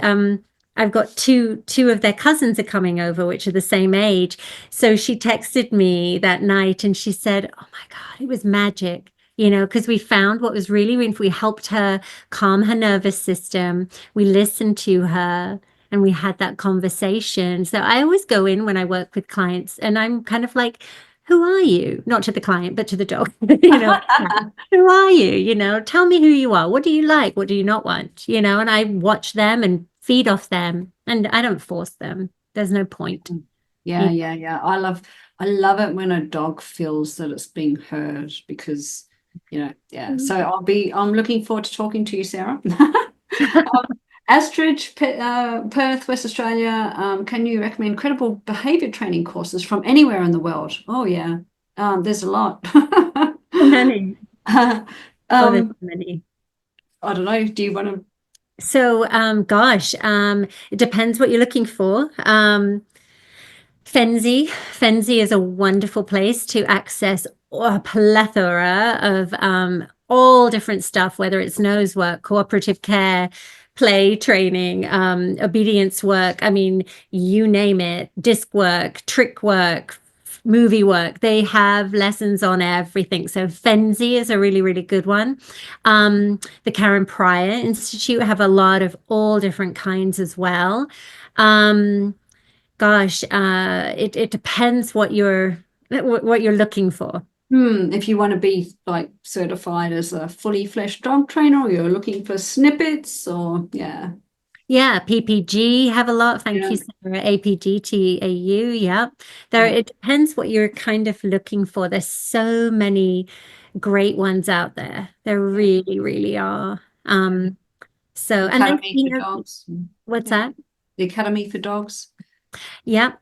I've got two of their cousins are coming over, which are the same age. So she texted me that night and she said, oh my God, it was magic. You know, because we found what was really, we helped her calm her nervous system. We listened to her and we had that conversation. So I always go in when I work with clients and I'm kind of like, who are you? Not to the client, but to the dog. You know, who are you? You know, tell me who you are. What do you like? What do you not want? You know, and I watch them and feed off them and I don't force them. There's no point. Yeah. I love it when a dog feels that it's being heard because, you know, yeah. So I'm looking forward to talking to you, Sarah. Astridge, Perth, West Australia. Can you recommend credible behavior training courses from anywhere in the world? Oh yeah, there's a lot. Many. um, There's many. I don't know. Do you want to? So, gosh, it depends what you're looking for. Fenzi is a wonderful place to access a plethora of all different stuff, whether it's nose work, cooperative care, play training, obedience work. I mean, you name it, disc work, trick work, movie work. They have lessons on everything. So Fenzi is a really, really good one. The Karen Pryor Institute have a lot of all different kinds as well. Um, it depends what you're looking for. If you want to be like certified as a fully fledged dog trainer, or you're looking for snippets, or yeah. Yeah, PPG have a lot. Thank Yeah. you, Sarah. APGTAU. Yeah. Yeah. It depends what you're kind of looking for. There's so many great ones out there. There Yeah. really, really are. The And then, Academy for Dogs. what's Yeah. that? The Academy for Dogs. Yeah,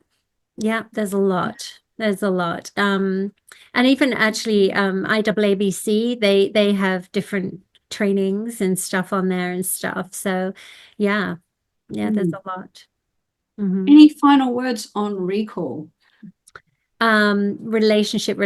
yeah, there's a lot. There's a lot. And even actually, IAABC, they have different trainings and stuff on there and stuff. So yeah, yeah, there's Mm. a lot. Mhm. Any final words on recall? Relationship.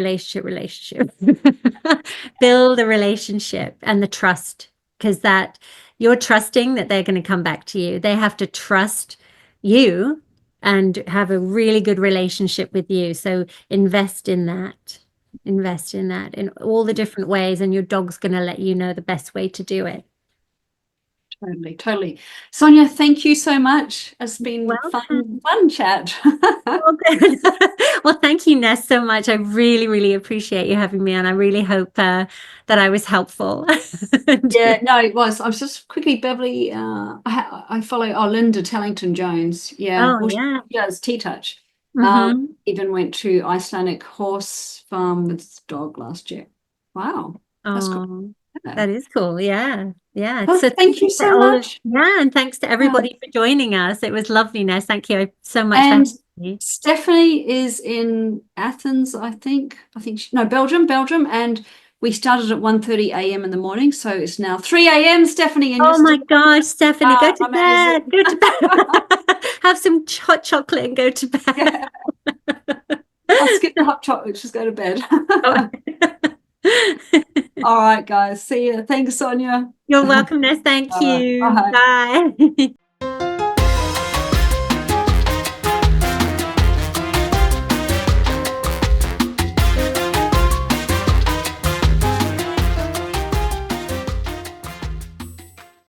Build a relationship and the trust, because that you're trusting that they're going to come back to you. They have to trust you and have a really good relationship with you. So invest in that. Invest in that in all the different ways, and your dog's going to let you know the best way to do it. Totally, totally. Sonia, thank you so much. It's been Welcome. fun chat. Oh, good. Well, thank you, Ness, so much. I really, really appreciate you having me on. I really hope that I was helpful. Yeah, no, it was. I was just quickly, Beverly. I follow Linda Tellington Jones. Yeah, Oh, well, she yeah. does tea touch. Mm-hmm. Even went to Icelandic horse farm with dog last year. Wow, that's cool. Oh, Yeah. that is cool. Yeah. Yeah. Well, So thank you thanks to so all of, much. yeah, and thanks to Yeah. everybody for joining us. It was lovely, Ness. Thank you so much for And having me. Stephanie is in Athens, I think. No, Belgium, and we started at 1:30 a.m. in the morning, so it's now 3 a.m. Stephanie, and you're Oh still my gosh, Stephanie, go to bed. amazing. Go to bed. Have some hot chocolate and go to bed. Yeah, I'll skip the hot chocolate. Just go to bed. Oh. All right, guys. See you. Thanks, Sonia. You're welcome, Ness. Thank All right. you. Bye. Bye.